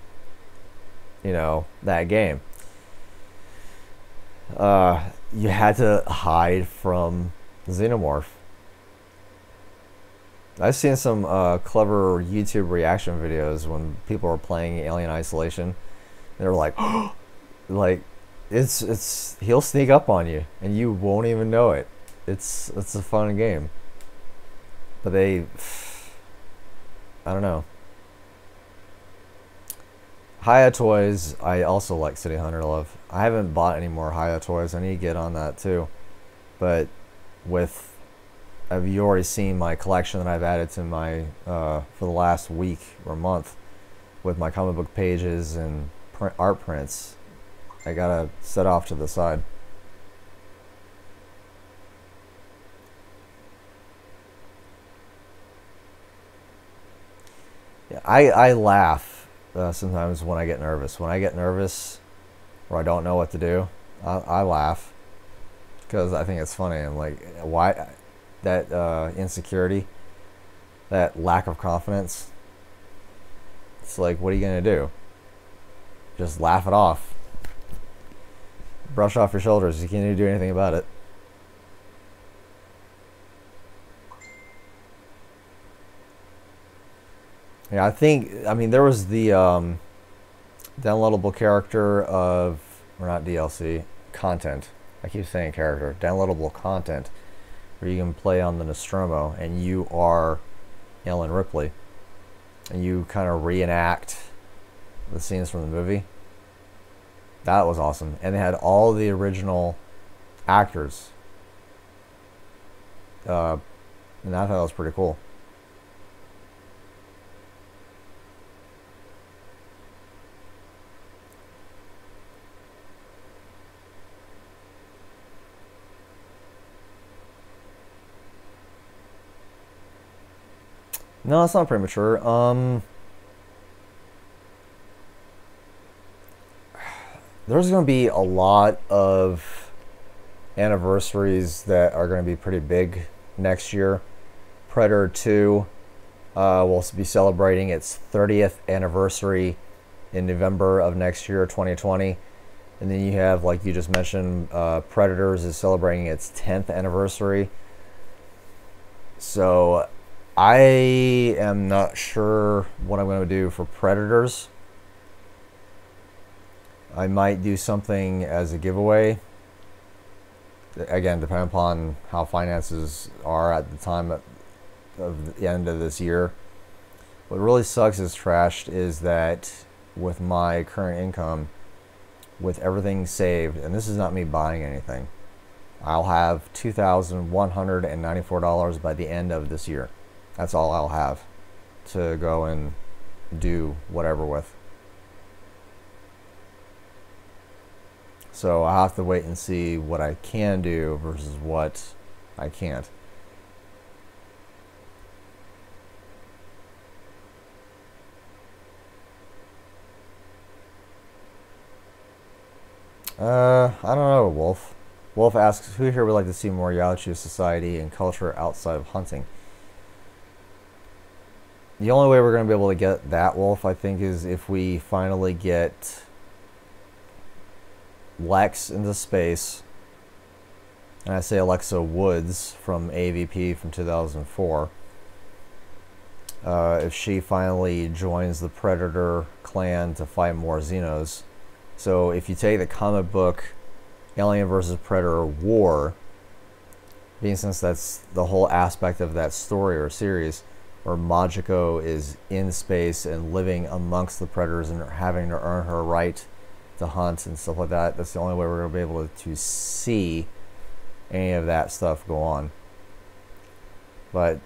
you know, that game. You had to hide from Xenomorph. I've seen some clever YouTube reaction videos when people are playing Alien Isolation. They're like, like, he'll sneak up on you and you won't even know it. It's a fun game. But I don't know. Hiya Toys, I also like City Hunter Love. I haven't bought any more Hiya Toys. I need to get on that too. But have you already seen my collection that I've added to my for the last week or month with my comic book pages and art prints? I gotta set off to the side. Yeah, I laugh sometimes when I get nervous. When I get nervous or I don't know what to do, I laugh because I think it's funny. I'm like, why? That insecurity, that lack of confidence. It's like, what are you gonna do? Just laugh it off. Brush off your shoulders. You can't do anything about it. Yeah, I mean, there was the downloadable character of, or not DLC, content. I keep saying character. Downloadable content where you can play on the Nostromo and you are Ellen Ripley and you kind of reenact the scenes from the movie. That was awesome. And they had all the original actors. And I thought that was pretty cool. No, it's not premature. There's going to be a lot of anniversaries that are going to be pretty big next year. Predator 2 will be celebrating its 30th anniversary in November of next year, 2020. And then you have, like you just mentioned, Predators is celebrating its 10th anniversary. So I am not sure what I'm going to do for Predators. I might do something as a giveaway. Again, depending upon how finances are at the time of the end of this year. What really sucks is trashed is that with my current income, with everything saved, and this is not me buying anything, I'll have $2,194 by the end of this year. That's all I'll have to go and do whatever with. So I have to wait and see what I can do versus what I can't. I don't know, Wolf. Wolf asks, who here would like to see more Yaochu society and culture outside of hunting? The only way we're going to be able to get that, Wolf, I think, is if we finally get Lex into space and I say Alexa Woods from AVP from 2004, if she finally joins the Predator clan to fight more Xenos. So if you take the comic book Alien vs. Predator War, being since that's the whole aspect of that story or series, where Majiko is in space and living amongst the Predators and having to earn her right to hunt and stuff like that, that's the only way we're going to be able to see any of that stuff go on. But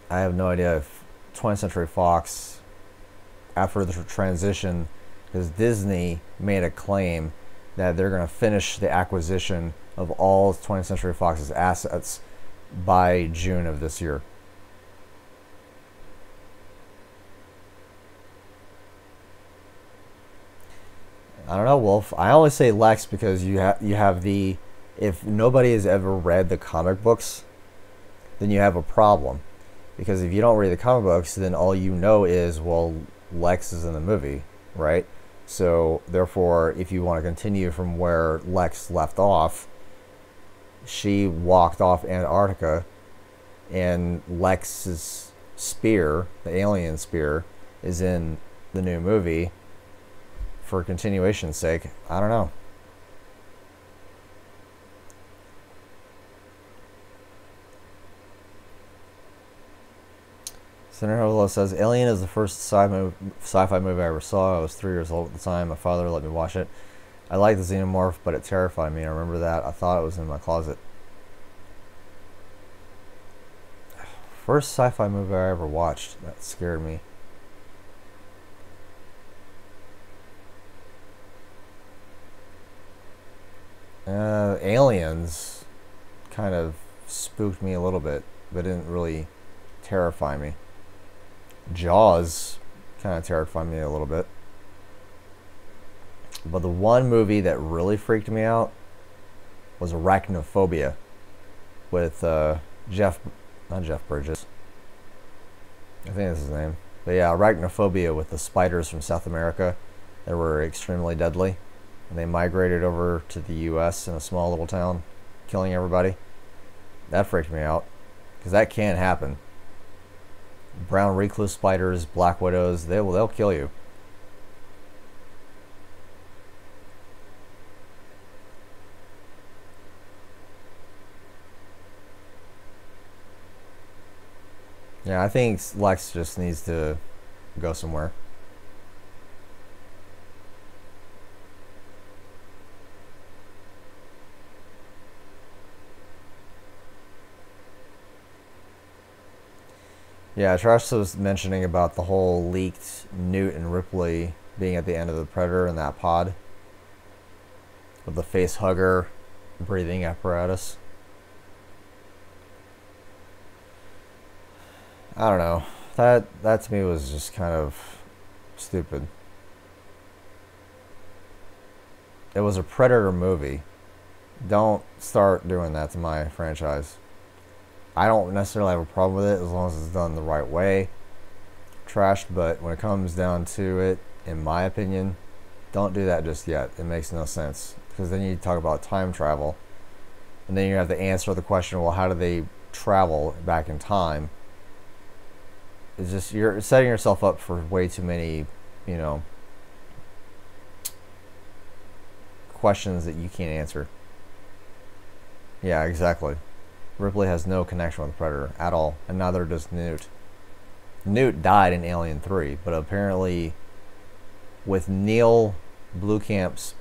I have no idea if 20th Century Fox, after the transition, because Disney made a claim that they're going to finish the acquisition of all 20th Century Fox's assets by June of this year. I don't know, Wolf. I only say Lex because you have the, if nobody has ever read the comic books, then you have a problem. Because if you don't read the comic books, then all you know is, well, Lex is in the movie, right? So therefore, if you want to continue from where Lex left off, she walked off Antarctica, and Lex's spear, the alien spear, is in the new movie. For continuation's sake, I don't know. Senator Holo says, Alien is the first sci-fi movie I ever saw. I was 3 years old at the time. My father let me watch it. I liked the xenomorph, but it terrified me. I remember that. I thought it was in my closet. First sci-fi movie I ever watched. That scared me. Aliens kind of spooked me a little bit, but didn't really terrify me. Jaws kind of terrified me a little bit. But the one movie that really freaked me out was Arachnophobia with not Jeff Bridges. I think that's his name. But yeah, Arachnophobia with the spiders from South America that were extremely deadly. And they migrated over to the US in a small little town, killing everybody. That freaked me out, because that can't happen. Brown recluse spiders, black widows, they'll kill you. Yeah, I think Lex just needs to go somewhere. Yeah, Trash was mentioning about the whole leaked Newt and Ripley being at the end of the Predator in that pod with the face hugger breathing apparatus. I don't know. That to me was just kind of stupid. It was a Predator movie. Don't start doing that to my franchise. I don't necessarily have a problem with it as long as it's done the right way. Trashed, but when it comes down to it, in my opinion, don't do that just yet. It makes no sense. Because then you talk about time travel. And then you have to answer the question, well, how do they travel back in time? It's just, you're setting yourself up for way too many, you know, questions that you can't answer. Yeah, exactly. Ripley has no connection with the Predator at all, and neither does Newt. Newt died in Alien 3, but apparently with Neil Blomkamp's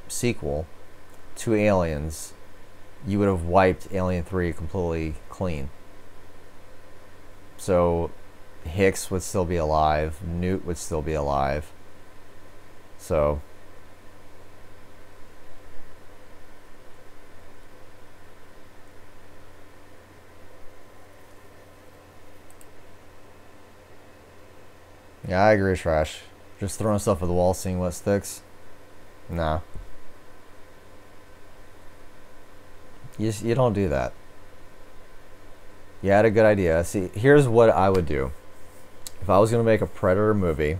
sequel to Aliens, you would have wiped Alien 3 completely clean. So Hicks would still be alive, Newt would still be alive. So yeah, I agree, Trash. Just throwing stuff at the wall, seeing what sticks. Nah. You don't do that. You had a good idea. See, here's what I would do. If I was going to make a Predator movie,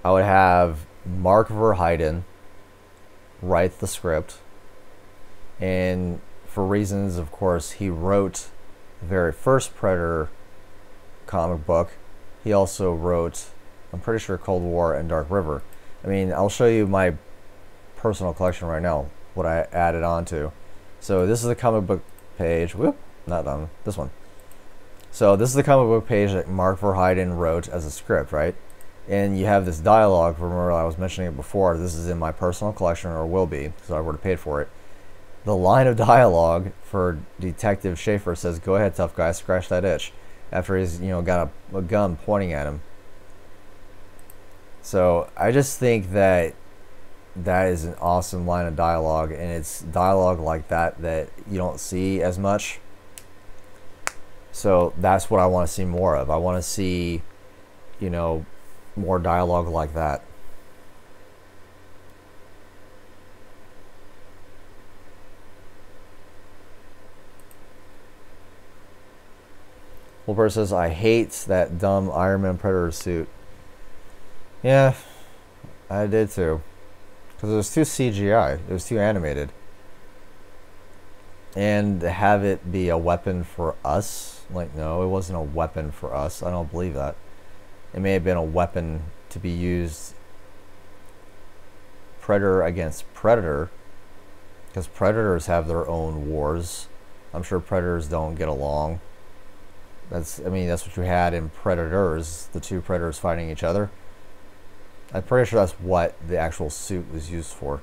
I would have Mark Verheiden write the script. And for reasons, of course, he wrote the very first Predator comic book. He also wrote, I'm pretty sure, Cold War and Dark River. I mean, I'll show you my personal collection right now, what I added on to. So this is the comic book page. Whoop, not that one, this one. So this is the comic book page that Mark Verheiden wrote as a script, right? And you have this dialogue. Remember, I was mentioning it before. This is in my personal collection, or will be, so I would have paid for it. The line of dialogue for Detective Schaefer says, "Go ahead, tough guy, scratch that itch," after he's, you know, got a gun pointing at him. So I just think that that is an awesome line of dialogue, and it's dialogue like that that you don't see as much. So that's what I want to see more of. I want to see, you know, more dialogue like that. Wilbur says, "I hate that dumb Iron Man Predator suit." Yeah, I did too. Because it was too CGI. It was too animated. And to have it be a weapon for us, like, no, it wasn't a weapon for us. I don't believe that. It may have been a weapon to be used Predator against Predator, because Predators have their own wars. I'm sure Predators don't get along. That's what you had in Predators, the two Predators fighting each other. I'm pretty sure that's what the actual suit was used for.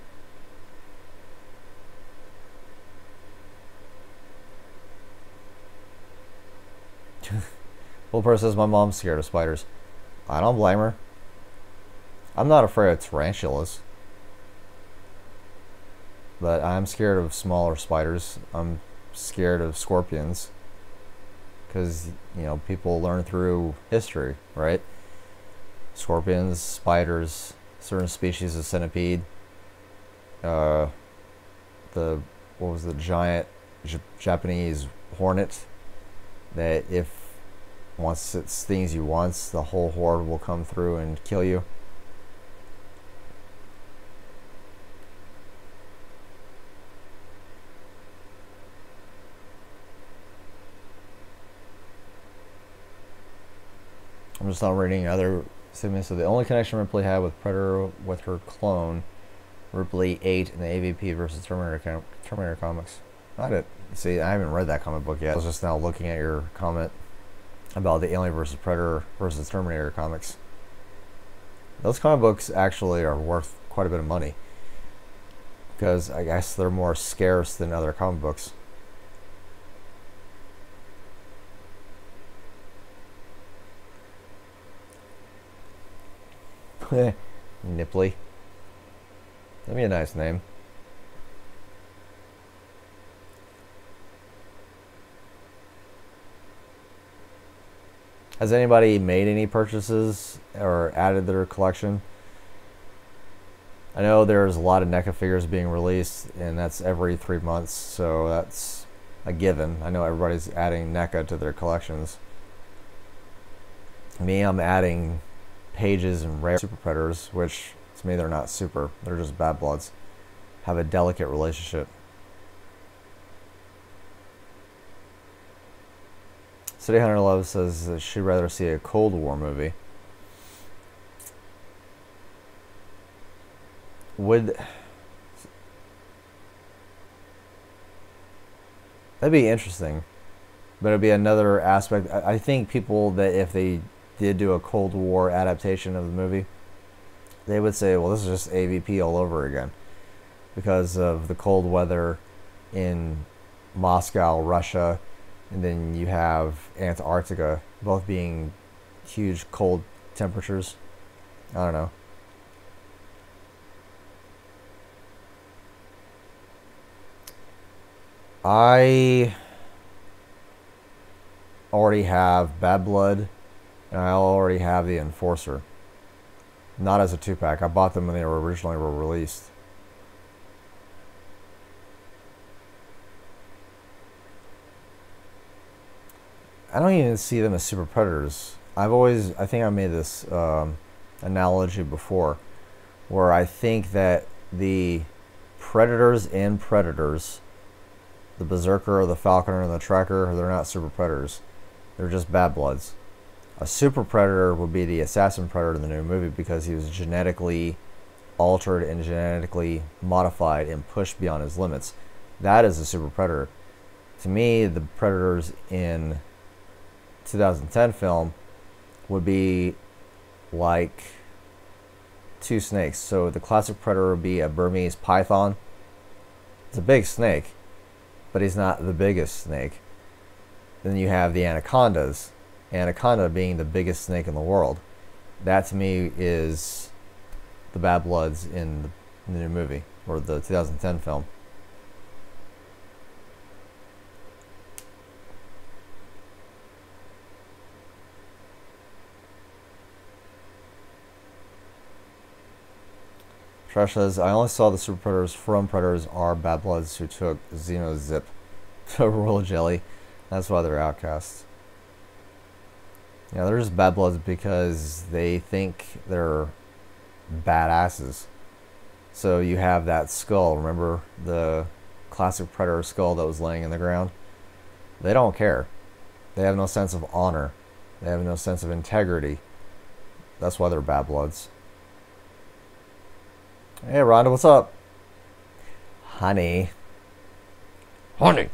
Wilbur says, "My mom's scared of spiders." I don't blame her. I'm not afraid of tarantulas, but I'm scared of smaller spiders. I'm scared of scorpions, because, you know, people learn through history, right? Scorpions, spiders, certain species of centipede. What was the giant Japanese hornet that if once it stings you once, the whole horde will come through and kill you. I'm just not reading other segments. So the only connection Ripley had with Predator with her clone, Ripley 8 in the AVP versus Terminator comics. Not it. See, I haven't read that comic book yet. I was just now looking at your comment about the Alien versus Predator versus Terminator comics. Those comic books actually are worth quite a bit of money, because I guess they're more scarce than other comic books. Nipply. That'd be a nice name. Has anybody made any purchases or added their collection? I know there's a lot of NECA figures being released, and that's every 3 months, so that's a given. I know everybody's adding NECA to their collections. Me, I'm adding Pages and Rare Super Predators, which to me they're not super, they're just bad bloods. Have a delicate relationship. City Hunter Love says that she'd rather see a Cold War movie. That'd be interesting, but it'd be another aspect. I think people that if they did do a Cold War adaptation of the movie, they would say, well, this is just AVP all over again, because of the cold weather in Moscow, Russia, and then you have Antarctica, both being huge cold temperatures. I don't know. I already have Bad Blood, and I already have the Enforcer. Not as a 2-pack. I bought them when they were originally released. I don't even see them as Super Predators. I think I made this analogy before, where I think that the Predators and Predators the Berserker, the Falconer, and the Tracker, they're not super predators. They're just bad bloods. A super predator would be the assassin predator in the new movie because he was genetically altered and genetically modified and pushed beyond his limits. That is a super predator. To me, the predators in 2010 film would be like two snakes. So the classic predator would be a Burmese python. It's a big snake, but he's not the biggest snake. Then you have the anacondas. Anaconda being the biggest snake in the world. That to me is the bad bloods in the new movie, or the 2010 film. Trash says, I only saw the super predators from predators are bad bloods who took Xenozip to roll jelly. That's why they're outcasts. Yeah, they're just bad bloods because they think they're badasses. So you have that skull. Remember the classic predator skull that was laying in the ground? They don't care. They have no sense of honor. They have no sense of integrity. That's why they're bad bloods. Hey, Rhonda, what's up? Honey. Honey.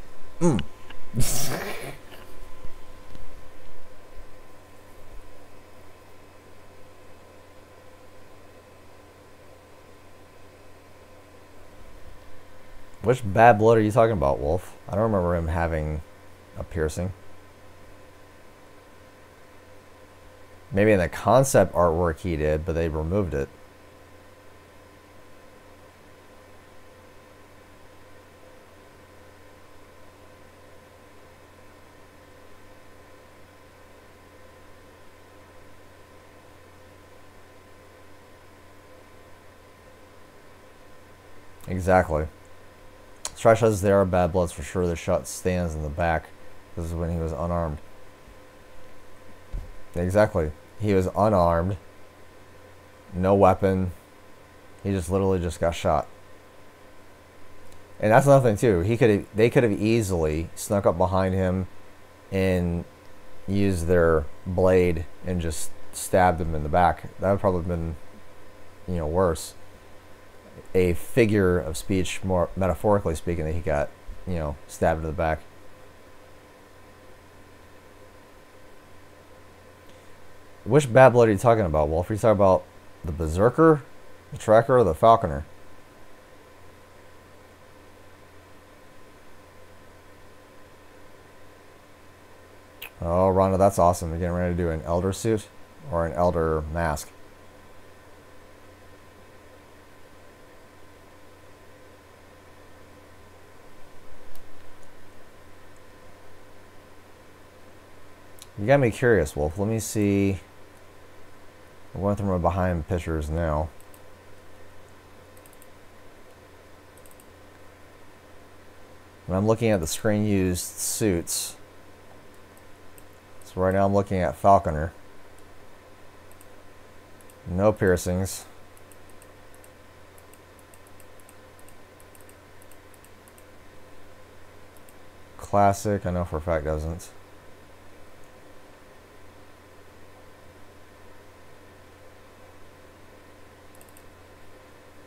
Which bad blood are you talking about, Wolf? I don't remember him having a piercing. Maybe in the concept artwork he did, but they removed it. Exactly. Strife says they are bad bloods for sure. The shot stands in the back. This is when he was unarmed. Exactly. He was unarmed. No weapon. He just literally just got shot. And that's another thing too. They could have easily snuck up behind him and used their blade and just stabbed him in the back. That would probably have been, worse. A figure of speech, more metaphorically speaking, that he got, stabbed in the back. Which bad blood are you talking about, Wolf? Are you talking about the Berserker, the Tracker, or the Falconer? Oh, Rhonda, that's awesome. You're getting ready to do an elder suit or an elder mask. You got me curious, Wolf. Let me see. I'm going through my behind pictures now. And I'm looking at the screen used suits. So right now I'm looking at Falconer. No piercings. Classic, I know for a fact doesn't.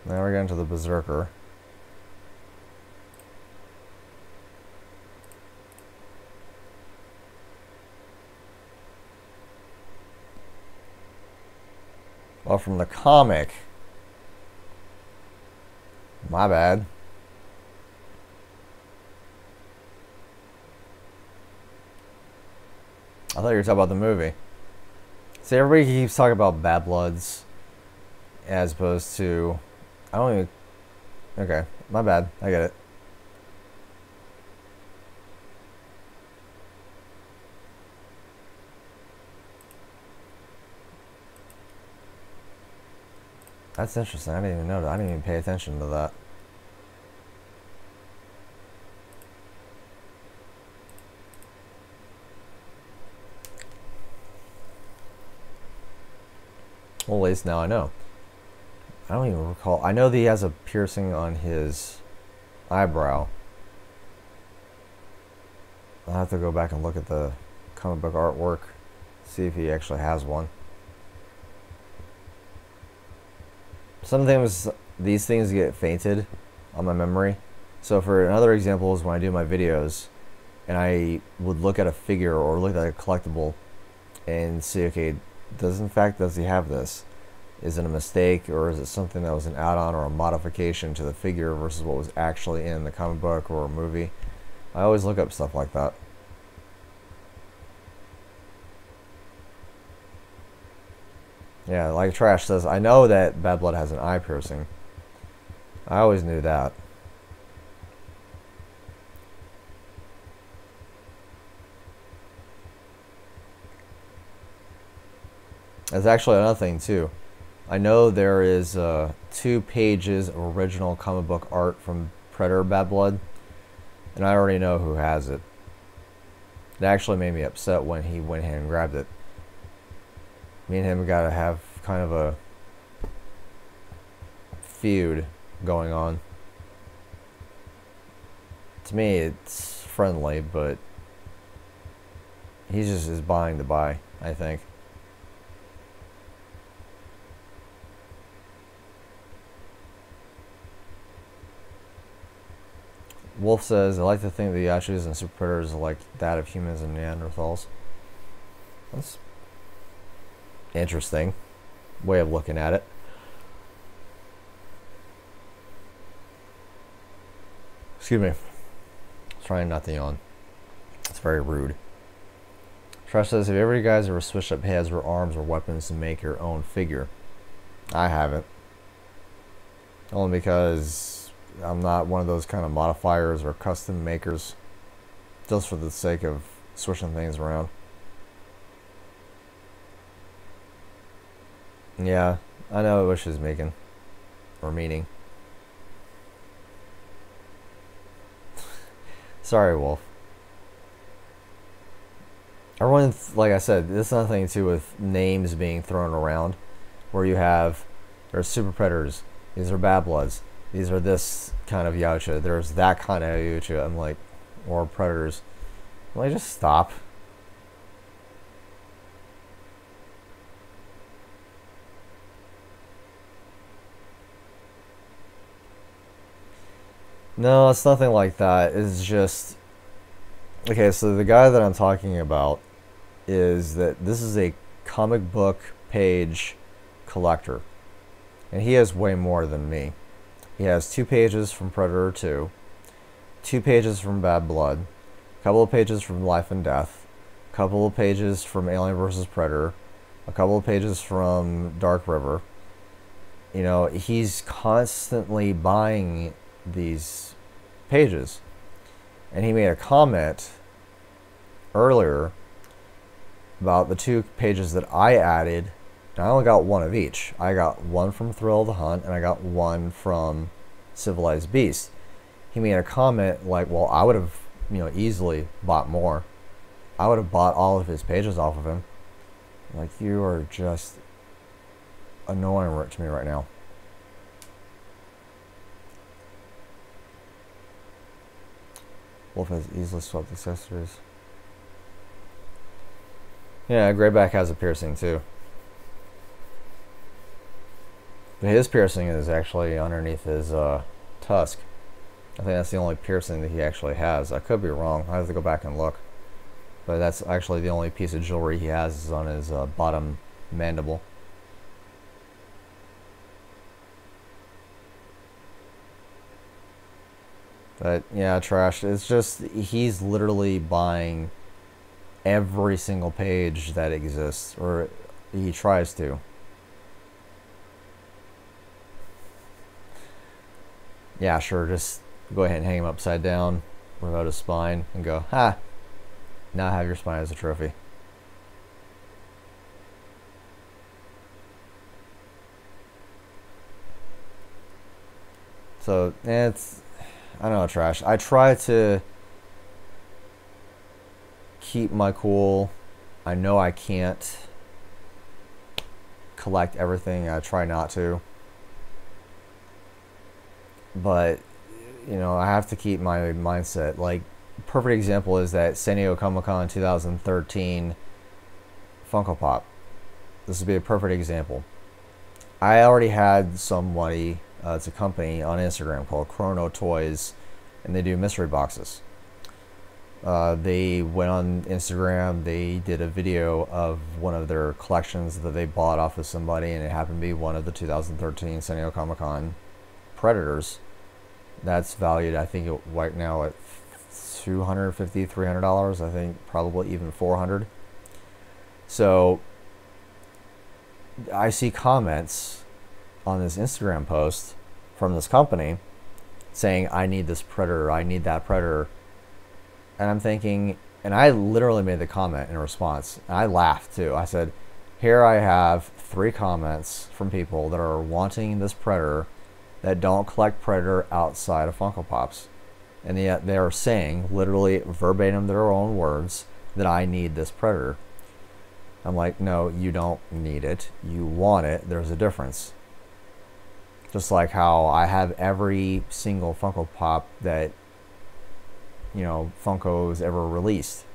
Now we're getting to the Berserker. Well, from the comic. My bad. I thought you were talking about the movie. See, everybody keeps talking about Bad Bloods as opposed to... I don't even... Okay, my bad. I get it. That's interesting. I didn't even know that. I didn't even pay attention to that. Well, at least now I know. I don't even recall. I know that he has a piercing on his eyebrow. I'll have to go back and look at the comic book artwork, see if he actually has one. Sometimes these things get fainted on my memory. So for another example is when I do my videos and I would look at a figure or look at a collectible and see, okay, does he have this? Is it a mistake, or is it something that was an add-on or a modification to the figure versus what was actually in the comic book or a movie? I always look up stuff like that. Yeah, like Trash says, I know that Bad Blood has an eye piercing. I always knew that. That's actually another thing too. I know there is 2 pages of original comic book art from Predator Bad Blood, and I already know who has it. It actually made me upset when he went ahead and grabbed it. Me and him got to have kind of a feud going on. To me, it's friendly, but he just is buying to buy, I think. Wolf says, I like to think the Yashus and super predators are like that of humans and Neanderthals. That's interesting way of looking at it. Excuse me. Trying not to yawn. It's very rude. Trash says, have you guys ever switched up heads or arms or weapons to make your own figure? I haven't. Only because I'm not one of those kind of modifiers or custom makers, just for the sake of switching things around. Yeah, I know what she's making or meaning. Sorry, Wolf. Everyone, like I said, there's nothing to do with names being thrown around, where you have, there's super predators, these are bad bloods, these are this kind of Yautja, there's that kind of Yautja. I'm like, or predators. I'm like, just stop. No, it's nothing like that. It's just, okay, so the guy that I'm talking about is that this is a comic book page collector, and he has way more than me. He has 2 pages from Predator 2, 2 pages from Bad Blood, a couple of pages from Life and Death, a couple of pages from Alien vs. Predator, a couple of pages from Dark River. You know, he's constantly buying these pages. And he made a comment earlier about the 2 pages that I added. And I only got 1 of each. I got 1 from Thrill of the Hunt, and I got 1 from Civilized Beast. He made a comment like, well, I would have, you know, easily bought more. I would have bought all of his pages off of him. Like, you are just annoying to me right now. Wolf has easily swapped accessories. Yeah, Greyback has a piercing too. But his piercing is actually underneath his tusk. I think that's the only piercing that he actually has. I could be wrong. I have to go back and look. But that's actually the only piece of jewelry he has is on his bottom mandible. But yeah, Trash, it's just, he's literally buying every single page that exists, or he tries to. Yeah, sure, just go ahead and hang him upside down, remove his spine, and go, ha! Now have your spine as a trophy. So, it's, I don't know, Trash. I try to keep my cool. I know I can't collect everything. I try not to. But, you know, I have to keep my mindset. Like, perfect example is that San Diego Comic-Con 2013 Funko Pop. This would be a perfect example. I already had somebody, it's a company on Instagram called Chrono Toys, and they do mystery boxes. They went on Instagram, they did a video of one of their collections that they bought off of somebody, and it happened to be one of the 2013 San Diego Comic-Con Predators. That's valued, I think, right now at $250, $300. I think probably even $400. So I see comments on this Instagram post from this company saying, I need this Predator, I need that Predator. And I'm thinking, and I literally made the comment in response, and I laughed too. I said, here I have 3 comments from people that are wanting this Predator that don't collect Predator outside of Funko Pops. And yet they are saying, literally verbatim their own words, that I need this Predator. I'm like, no, you don't need it. You want it. There's a difference. Just like how I have every single Funko Pop that, you know, Funko's ever released.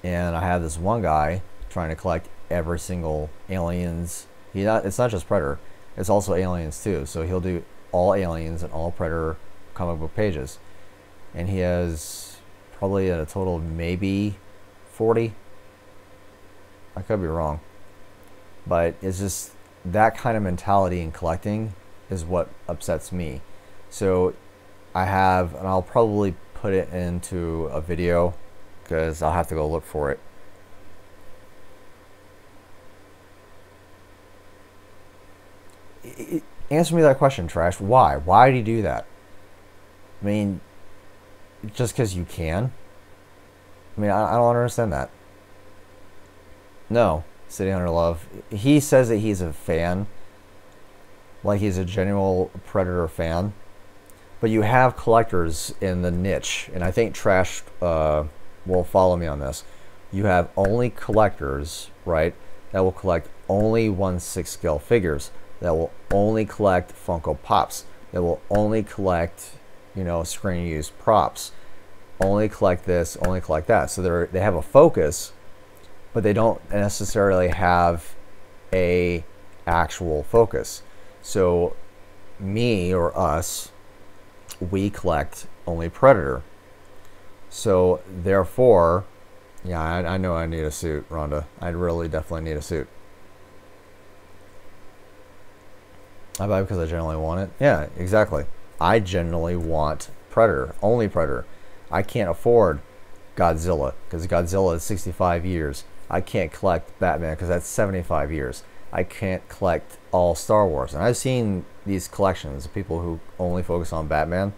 And I have this one guy trying to collect every single Aliens. It's not just Predator. It's also Aliens too. So he'll do all Aliens and all Predator comic book pages. And he has probably a total of maybe 40. I could be wrong. But it's just that kind of mentality in collecting is what upsets me. So I have, and I'll probably put it into a video because I'll have to go look for it. Answer me that question, Trash. Why? Why do you do that? I mean, just because you can? I mean, I don't understand that. No, City Hunter Love. He says that he's a fan. Like he's a genuine Predator fan. But you have collectors in the niche, and I think Trash will follow me on this. You have only collectors, right, that will collect only 1/6 scale figures, that will only collect Funko Pops, that will only collect, you know, screen used props, only collect this, only collect that. So they have a focus, but they don't necessarily have a actual focus. So me or us, we collect only Predator. So therefore, yeah, I know I need a suit, Rhonda. I really definitely need a suit. I buy it because I generally want it. Yeah, exactly. I generally want Predator, only Predator. I can't afford Godzilla because Godzilla is 65 years. I can't collect Batman because that's 75 years. I can't collect all Star Wars. And I've seen these collections of people who only focus on Batman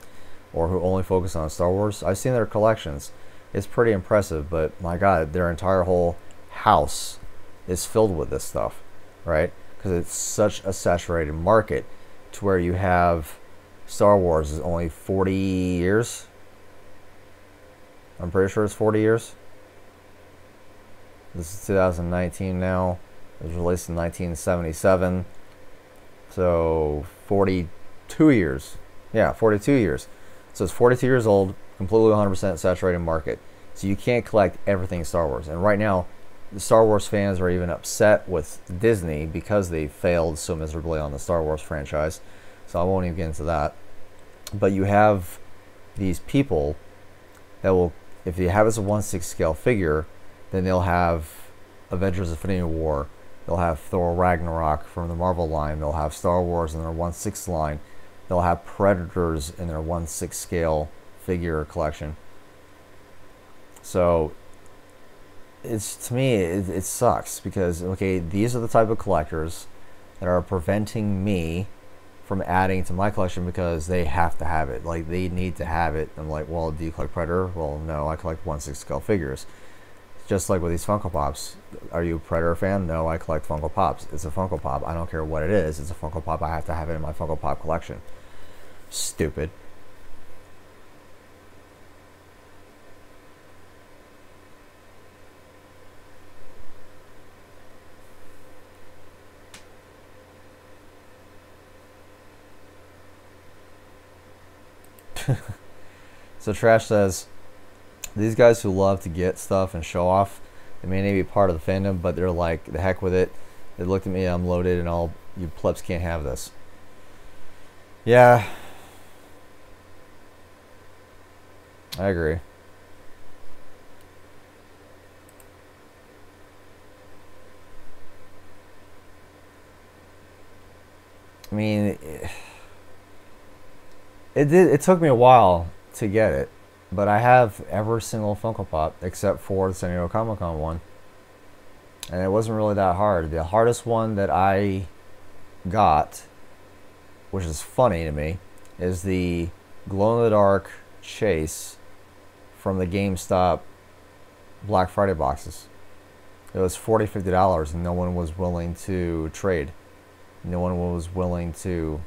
or who only focus on Star Wars. I've seen their collections. It's pretty impressive, but my God, their entire whole house is filled with this stuff, right? Because it's such a saturated market to where you have Star Wars is only 40 years. I'm pretty sure it's 40 years. This is 2019 now. It was released in 1977. So 42 years. Yeah, 42 years. So it's 42 years old, completely 100% saturated market. So you can't collect everything Star Wars. And right now, the Star Wars fans are even upset with Disney because they failed so miserably on the Star Wars franchise. So I won't even get into that. But you have these people that will, if you have as a 1/6 scale figure, then they'll have Avengers Infinity War. They'll have Thor Ragnarok from the Marvel line. They'll have Star Wars in their 1/6 line. They'll have Predators in their 1/6 scale figure collection. So it's, to me, it sucks because, okay, these are the type of collectors that are preventing me from adding to my collection because they have to have it. Like, they need to have it. I'm like, well, do you collect Predator? Well, no, I collect 1/6 scale figures. Just like with these Funko Pops. Are you a Predator fan? No, I collect Funko Pops. It's a Funko Pop. I don't care what it is. It's a Funko Pop. I have to have it in my Funko Pop collection. Stupid. So Trash says, these guys who love to get stuff and show off, they may not be part of the fandom, but they're like, the heck with it. They looked at me, I'm loaded, and all you plebs can't have this. Yeah. I agree. I mean, it took me a while to get it, but I have every single Funko Pop except for the San Diego Comic-Con one. And it wasn't really that hard. The hardest one that I got, which is funny to me, is the glow-in-the-dark Chase from the GameStop Black Friday boxes. It was $40, $50 and no one was willing to trade. No one was willing to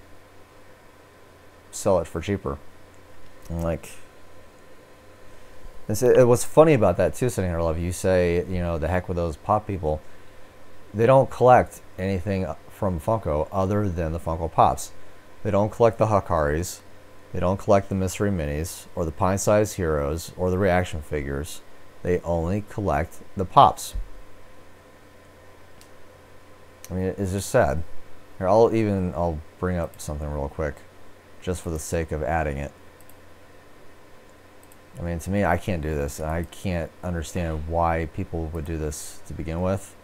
sell it for cheaper. And like, what's funny about that too, Sitting Here Love, you say, you know, the heck with those pop people. They don't collect anything from Funko other than the Funko Pops. They don't collect the Hakaris. They don't collect the mystery minis or the pint-sized heroes or the reaction figures. They only collect the pops. I mean, it's just sad. Here, I'll bring up something real quick, just for the sake of adding it. I mean, to me, I can't do this. I can't understand why people would do this to begin with.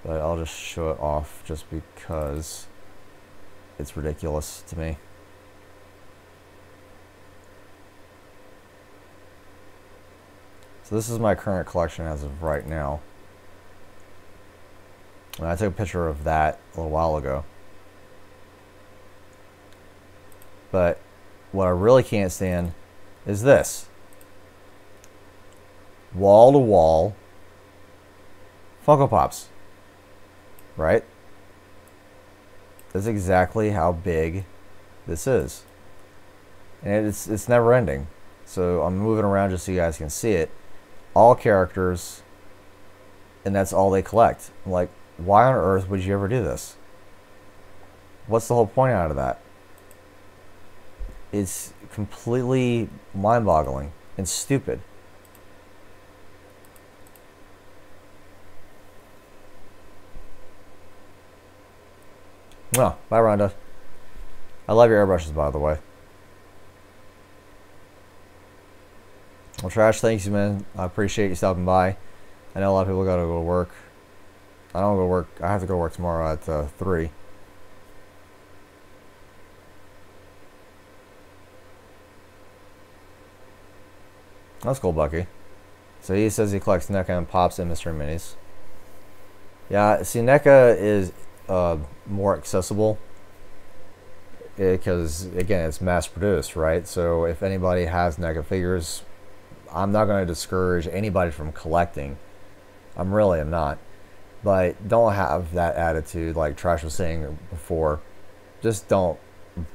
But I'll just show it off just because it's ridiculous to me. So this is my current collection as of right now. And I took a picture of that a little while ago. But what I really can't stand is this. Wall-to-wall Funko Pops. Right? That's exactly how big this is. And it's never ending. So I'm moving around just so you guys can see it. All characters, and that's all they collect. I'm like, why on earth would you ever do this? What's the whole point out of that? It's completely mind-boggling and stupid. Well, bye, Rhonda. I love your airbrushes, by the way. Well, Trash, thanks, man. I appreciate you stopping by. I know a lot of people gotta go to work. I don't go to work. I have to go to work tomorrow at 3. That's cool, Bucky. So he says he collects NECA and Pops and Mystery Minis. Yeah, see, NECA is more accessible because, again, it's mass produced, right? So if anybody has NECA figures, I'm not going to discourage anybody from collecting. I really am not. But don't have that attitude like Trash was saying before. Just don't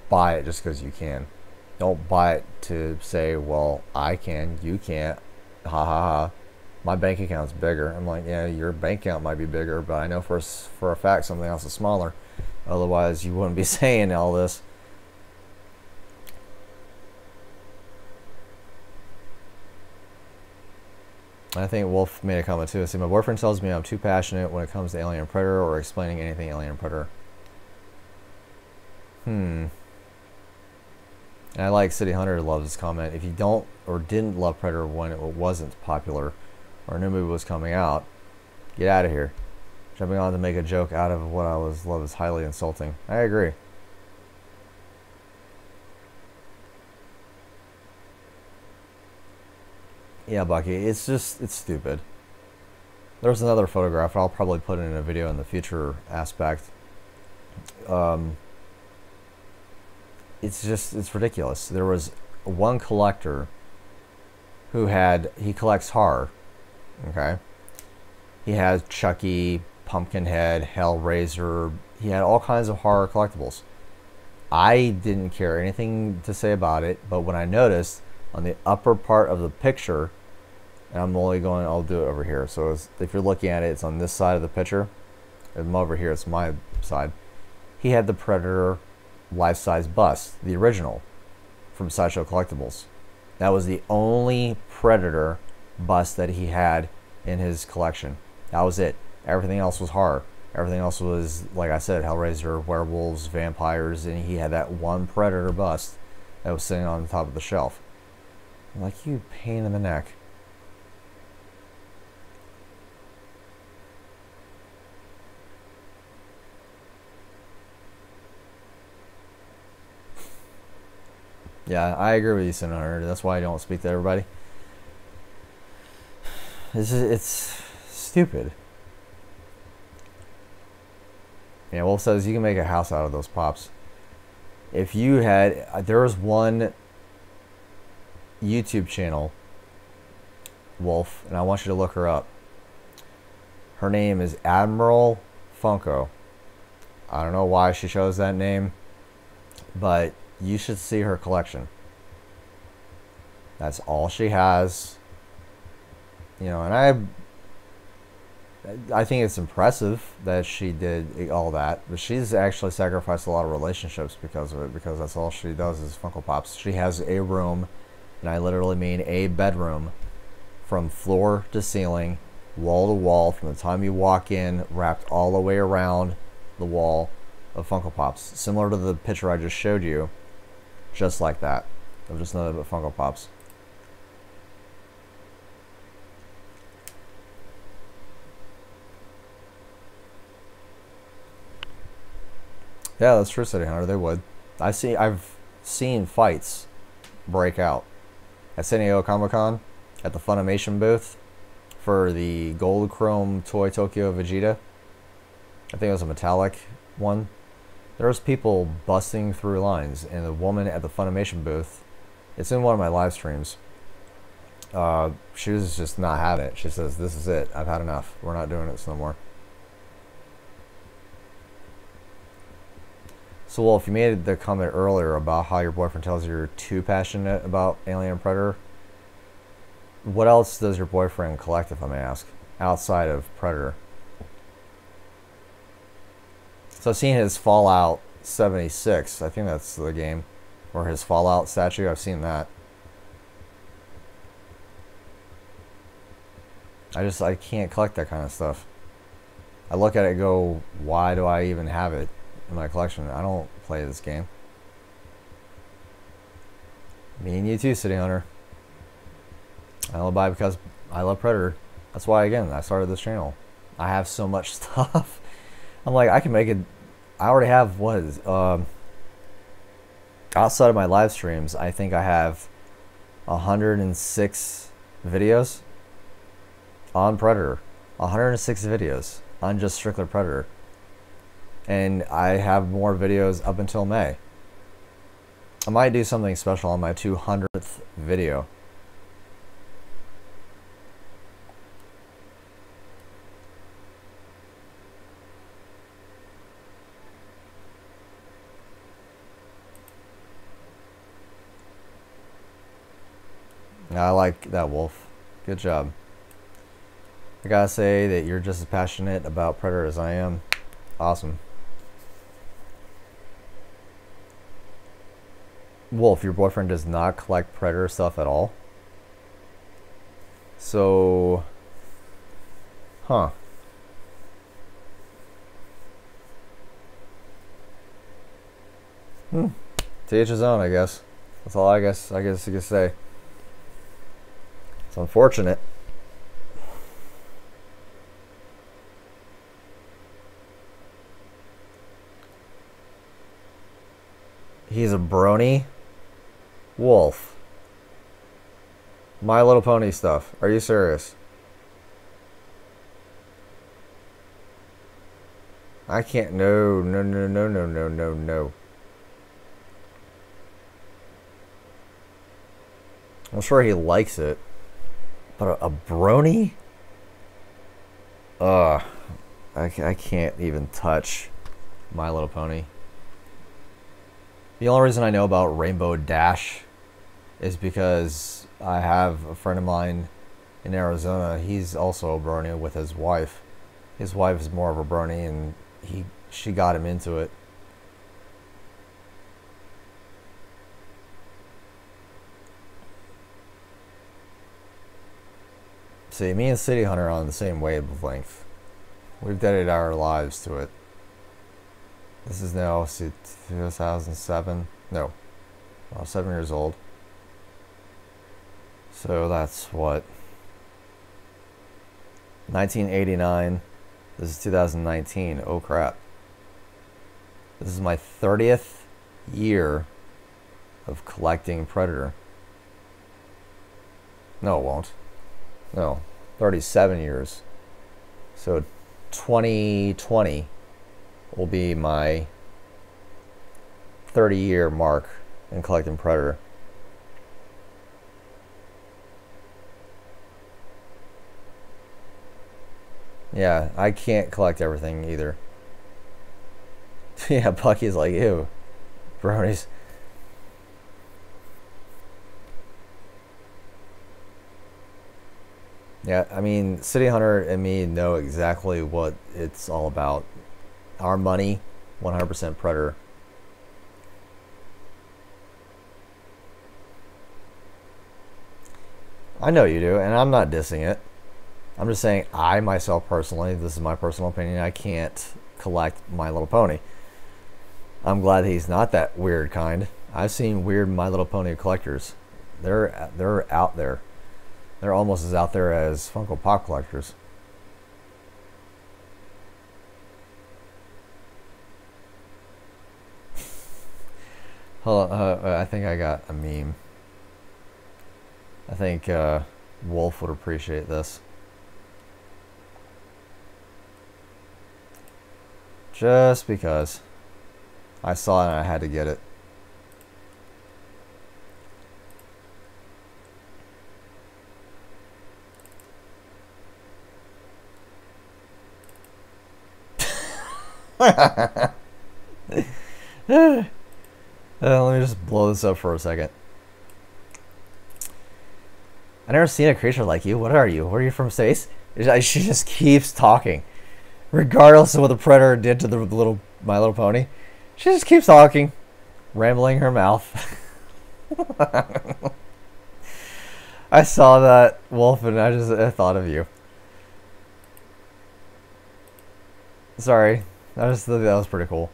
buy it just because you can. Don't buy it to say, well, I can, you can't. Ha ha ha. My bank account's bigger. I'm like, yeah, your bank account might be bigger, but I know for a fact something else is smaller. Otherwise, you wouldn't be saying all this. I think Wolf made a comment too. See, my boyfriend tells me I'm too passionate when it comes to Alien and Predator or explaining anything Alien and Predator. And I like City Hunter loves this comment. If you don't or didn't love Predator when it wasn't popular or a new movie was coming out, get out of here. Jumping on to make a joke out of what I was love is highly insulting. I agree. Yeah, Bucky, it's stupid. There's another photograph I'll probably put in a video in the future aspect. It's ridiculous. There was one collector who he collects horror, okay? He has Chucky, Pumpkinhead, Hellraiser. He had all kinds of horror collectibles. I didn't care anything to say about it, but when I noticed on the upper part of the picture, and I'll do it over here. So if you're looking at it, it's on this side of the picture. And over here, it's my side. He had the Predator life-size bust, the original, from Sideshow Collectibles. That was the only predator bust that he had in his collection. That was it. Everything else was horror. Everything else was, like I said, Hellraiser, werewolves, vampires, and he had that one predator bust that was sitting on the top of the shelf. I'm like, you pain in the neck. Yeah, I agree with you, Sin Hunter. That's why I don't speak to everybody. It's stupid. Yeah, Wolf says you can make a house out of those pops. If you had, there was one YouTube channel, Wolf, and I want you to look her up. Her name is Admiral Funko. I don't know why she chose that name, but you should see her collection. That's all she has. You know, and I think it's impressive that she did all that, but she's actually sacrificed a lot of relationships because of it, because that's all she does is Funko Pops. She has a room, and I literally mean a bedroom, from floor to ceiling, wall to wall, from the time you walk in, wrapped all the way around the wall of Funko Pops. Similar to the picture I just showed you, just like that, of just nothing but Funko Pops. Yeah, that's true, City Hunter. They would. I've seen fights break out at San Diego Comic-Con at the Funimation booth for the Gold Chrome Toy Tokyo Vegeta. I think it was a metallic one. There was people busting through lines, and the woman at the Funimation booth, it's in one of my live streams, she was just not having it. She says, "This is it. I've had enough. We're not doing this no more." So, Wolf, you made the comment earlier about how your boyfriend tells you you're too passionate about Alien and Predator. What else does your boyfriend collect, if I may ask, outside of Predator? So I've seen his Fallout 76. I think that's the game. Or his Fallout statue. I've seen that. I can't collect that kind of stuff. I look at it and go, why do I even have it in my collection? I don't play this game. Me and you too, City Hunter. I only buy because I love Predator. That's why, again, I started this channel. I have so much stuff. I'm like, I can make it. I already have, what is, outside of my live streams, I think I have 106 videos on Predator. 106 videos on just strictly Predator. And I have more videos up until May. I might do something special on my 200th video. I like that, Wolf. Good job. I gotta say that you're just as passionate about Predator as I am. Awesome. Wolf, your boyfriend does not collect Predator stuff at all? So... Huh. To each his own, I guess. That's all I guess you could say. It's unfortunate. He's a brony? Wolf. My Little Pony stuff. Are you serious? I can't. No. I'm sure he likes it. But a brony? I can't even touch My Little Pony. The only reason I know about Rainbow Dash is because I have a friend of mine in Arizona. He's also a brony with his wife. His wife is more of a brony, and she got him into it. See, me and City Hunter are on the same wavelength. We've dedicated our lives to it. This is now, see, 2007. No, I was 7 years old. So that's what? 1989. This is 2019. Oh crap. This is my 30th year of collecting Predator. No, it won't. No, 37 years. So 2020 will be my 30-year mark in collecting Predator. Yeah, I can't collect everything either. Yeah, Bucky's like, ew, bronies. Yeah, I mean, City Hunter and me know exactly what it's all about. Our money, 100% Predator. I know you do, and I'm not dissing it. I'm just saying, I myself personally, this is my personal opinion, I can't collect My Little Pony. I'm glad he's not that weird kind. I've seen weird My Little Pony collectors. They're out there. They're almost as out there as Funko Pop collectors. Hold on, I think I got a meme. I think Wolf would appreciate this. Just because I saw it and I had to get it. Let me just blow this up for a second. I never seen a creature like you. What are you? Where are you from, space? She just keeps talking. Regardless of what the Predator did to the My Little Pony, she just keeps talking, rambling her mouth. I saw that, Wolf, and I thought of you. Sorry, that was pretty cool.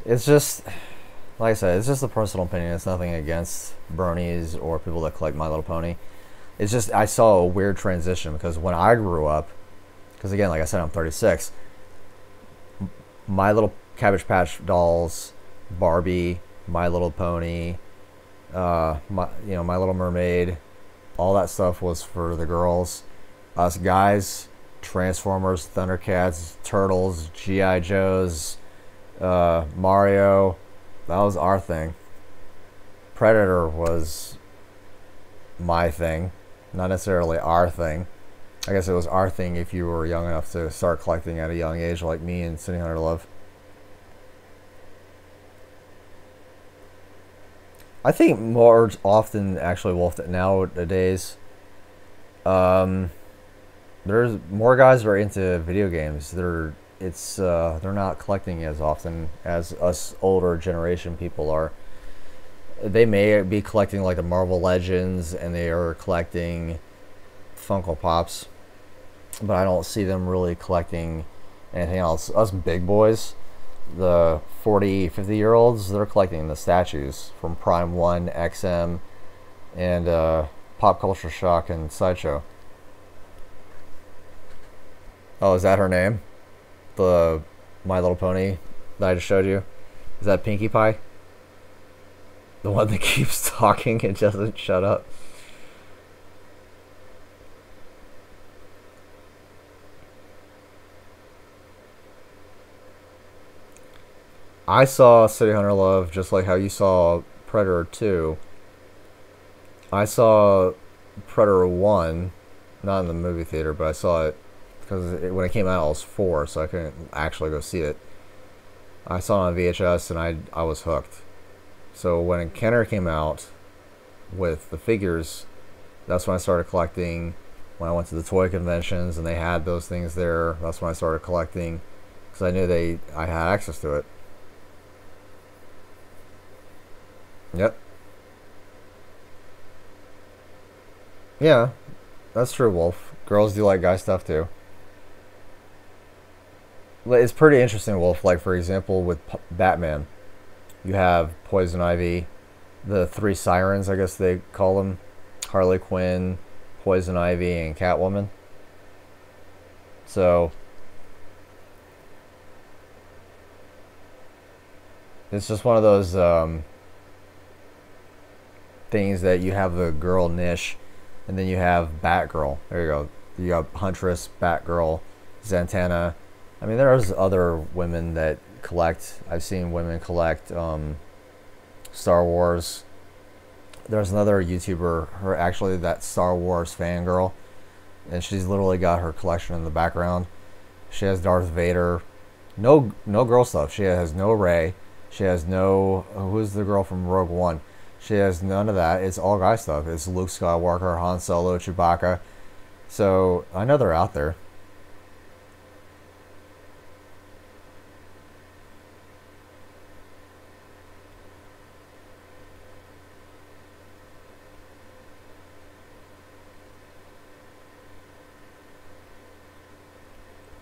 It's just, like I said, it's just a personal opinion. It's nothing against bronies or people that collect My Little Pony. It's just, I saw a weird transition because when I grew up, because again, like I said, I'm 36, My Little Cabbage Patch Dolls, Barbie, My Little Pony, My Little Mermaid, all that stuff was for the girls. Us guys, Transformers, Thundercats, Turtles, G.I. Joes, Mario, that was our thing. Predator was my thing, not necessarily our thing. I guess it was our thing if you were young enough to start collecting at a young age, like me and City Hunter Love. I think more often, actually, Wolf, nowadays, there's more guys that are into video games. They're not collecting as often as us older generation people are. They may be collecting like the Marvel Legends and they are collecting Funko Pops, but I don't see them really collecting anything else. Us big boys, the 40, 50-year-olds, they're collecting the statues from Prime 1, XM, and Pop Culture Shock and Sideshow. Oh, is that her name? The My Little Pony that I just showed you? Is that Pinkie Pie? The one that keeps talking and doesn't shut up. I saw City Hunter Love just like how you saw Predator 2. I saw Predator 1, not in the movie theater, but I saw it because when it came out I was 4, so I couldn't actually go see it. I saw it on VHS and I was hooked. So when Kenner came out with the figures, that's when I started collecting. When I went to the toy conventions and they had those things there, that's when I started collecting because I knew I had access to it. Yep. Yeah, that's true, Wolf. Girls do like guy stuff too. But it's pretty interesting, Wolf. Like, for example, with Batman, you have Poison Ivy, the three sirens, I guess they call them: Harley Quinn, Poison Ivy, and Catwoman. So it's just one of those things that you have the girl niche, and then you have Batgirl. There you go. You have Huntress, Batgirl, Zatanna. I mean, there's other women that collect. I've seen women collect Star Wars. There's another YouTuber, her actually that Star Wars fangirl, and she's literally got her collection in the background. She has Darth Vader. No girl stuff. She has no Rey. She has no, who's the girl from Rogue One? She has none of that. It's all guy stuff. It's Luke Skywalker, Han Solo, Chewbacca. So I know they're out there.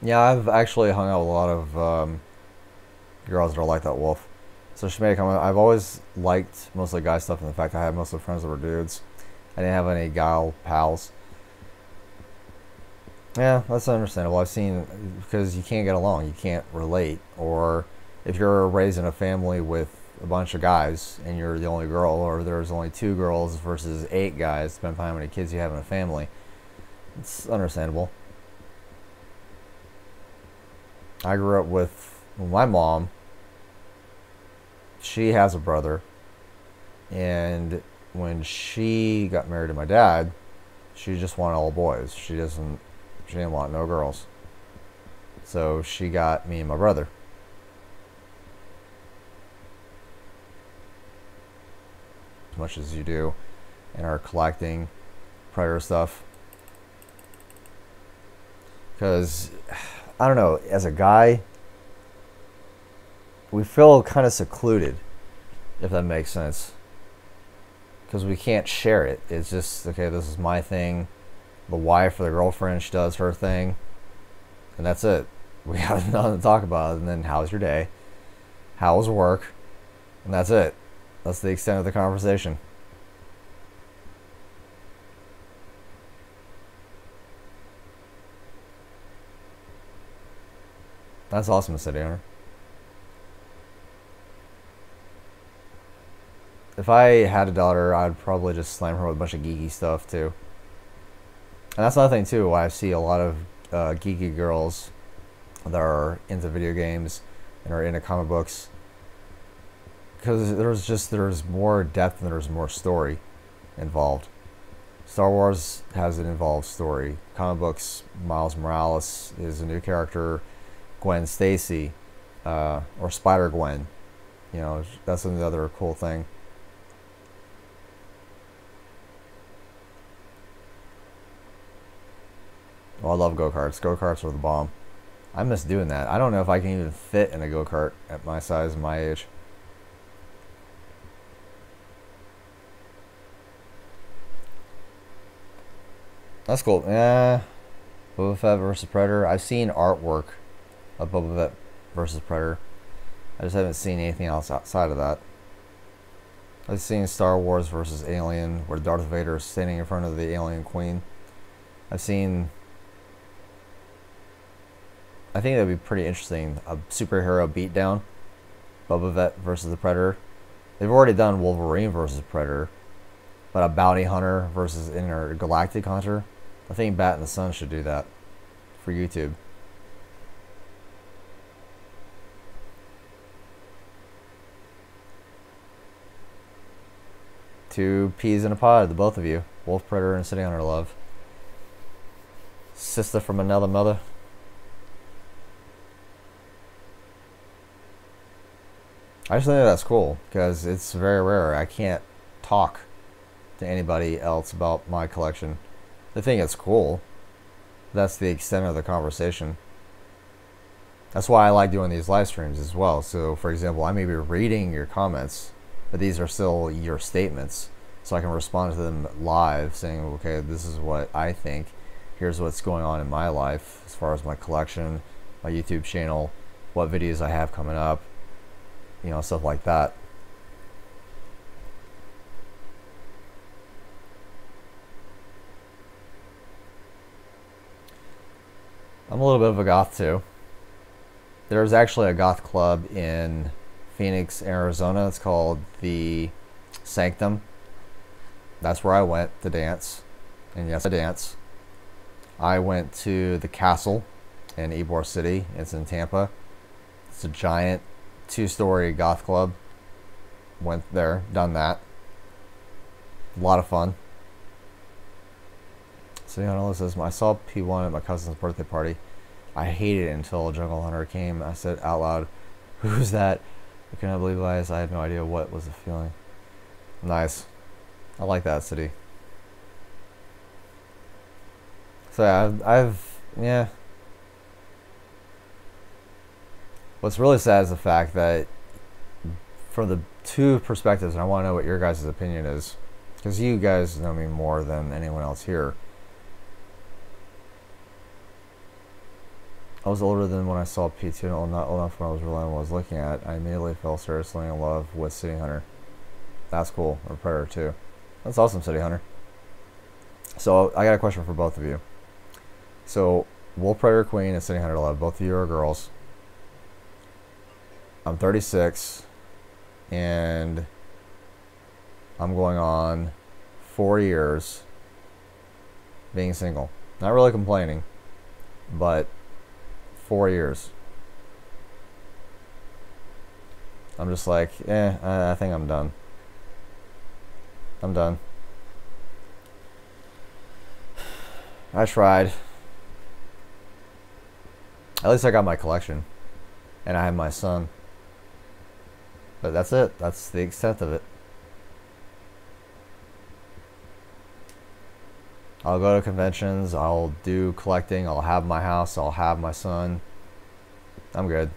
Yeah, I've actually hung out with a lot of girls that are like that, Wolf. So she made a comment. I've always liked mostly guy stuff, and the fact I had most of the friends that were dudes. I didn't have any gal pals. Yeah, that's understandable. I've seen, because you can't get along, you can't relate, or if you're raised in a family with a bunch of guys and you're the only girl, or there's only 2 girls versus 8 guys, depending on how many kids you have in a family, it's understandable. I grew up with my mom. She has a brother, and when she got married to my dad, she just wanted all boys. She didn't want no girls. So she got me and my brother. As much as you do, and are collecting Predator stuff. Because, I don't know, as a guy, we feel kind of secluded, if that makes sense. Because we can't share it. It's just, okay, this is my thing. The wife or the girlfriend, she does her thing. And that's it. We have nothing to talk about. And then, how's your day? How was work? And that's it. That's the extent of the conversation. That's awesome, City Owner. If I had a daughter, I'd probably just slam her with a bunch of geeky stuff, too. And that's another thing, too, why I see a lot of geeky girls that are into video games and are into comic books. Because there's more depth and there's more story involved. Star Wars has an involved story. Comic books, Miles Morales is a new character. Gwen Stacy, or Spider-Gwen. You know, that's another cool thing. Well, I love go-karts. Go-karts are the bomb. I miss doing that. I don't know if I can even fit in a go-kart at my size and my age. That's cool. Yeah. Boba Fett versus Predator. I've seen artwork of Boba Fett versus Predator. I just haven't seen anything else outside of that. I've seen Star Wars versus Alien, where Darth Vader is standing in front of the alien queen. I've seen... I think that would be pretty interesting. A superhero beatdown. Boba Fett versus the Predator. They've already done Wolverine versus Predator. But a bounty hunter versus intergalactic hunter. I think Bat in the Sun should do that for YouTube. Two peas in a pod, the both of you. Wolf Predator and City Hunter love. Sister from another mother. I just think that's cool, because it's very rare. I can't talk to anybody else about my collection. They think it's cool. That's the extent of the conversation. That's why I like doing these live streams as well. So, for example, I may be reading your comments but these are still your statements. So I can respond to them live saying, okay, this is what I think. Here's what's going on in my life as far as my collection, my YouTube channel, what videos I have coming up, you know, stuff like that. I'm a little bit of a goth too. There's actually a goth club in Phoenix, Arizona. It's called the Sanctum. That's where I went to dance. And yes, I dance. I went to the Castle in Ybor City. It's in Tampa. It's a giant 2-story goth club. Went there, done that. A lot of fun. So you know, says, I saw P1 at my cousin's birthday party. I hated it until Jungle Hunter came. I said out loud, "Who's that?" I cannot believe I had no idea what was the feeling. Nice. I like that city. So yeah, yeah. What's really sad is the fact that from the two perspectives, and I want to know what your guys' opinion is, because you guys know me more than anyone else here. I was older than when I saw P2, and not old enough when I was realizing what I was looking at. I immediately fell seriously in love with City Hunter. That's cool. Or Predator 2. That's awesome, City Hunter. So I got a question for both of you. So Wolf Predator Queen and City Hunter Love, both of you are girls. I'm 36, and I'm going on 4 years being single. Not really complaining, but 4 years. I'm just like, I think I'm done. I'm done. I tried. At least I got my collection. And I have my son. But that's it. That's the extent of it. I'll go to conventions. I'll do collecting. I'll have my house. I'll have my son. I'm good.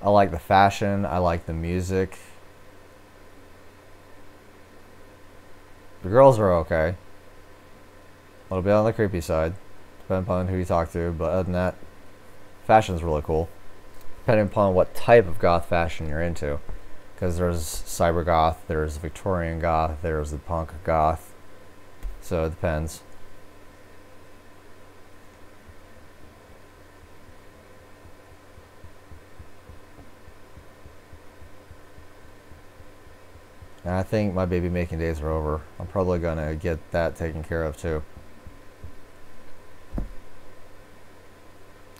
I like the fashion. I like the music. The girls are okay. A little bit on the creepy side, depending upon who you talk to, but other than that, fashion's really cool. Depending upon what type of goth fashion you're into. Because there's cyber goth, there's Victorian goth, there's the punk goth. So it depends. And I think my baby making days are over. I'm probably going to get that taken care of too.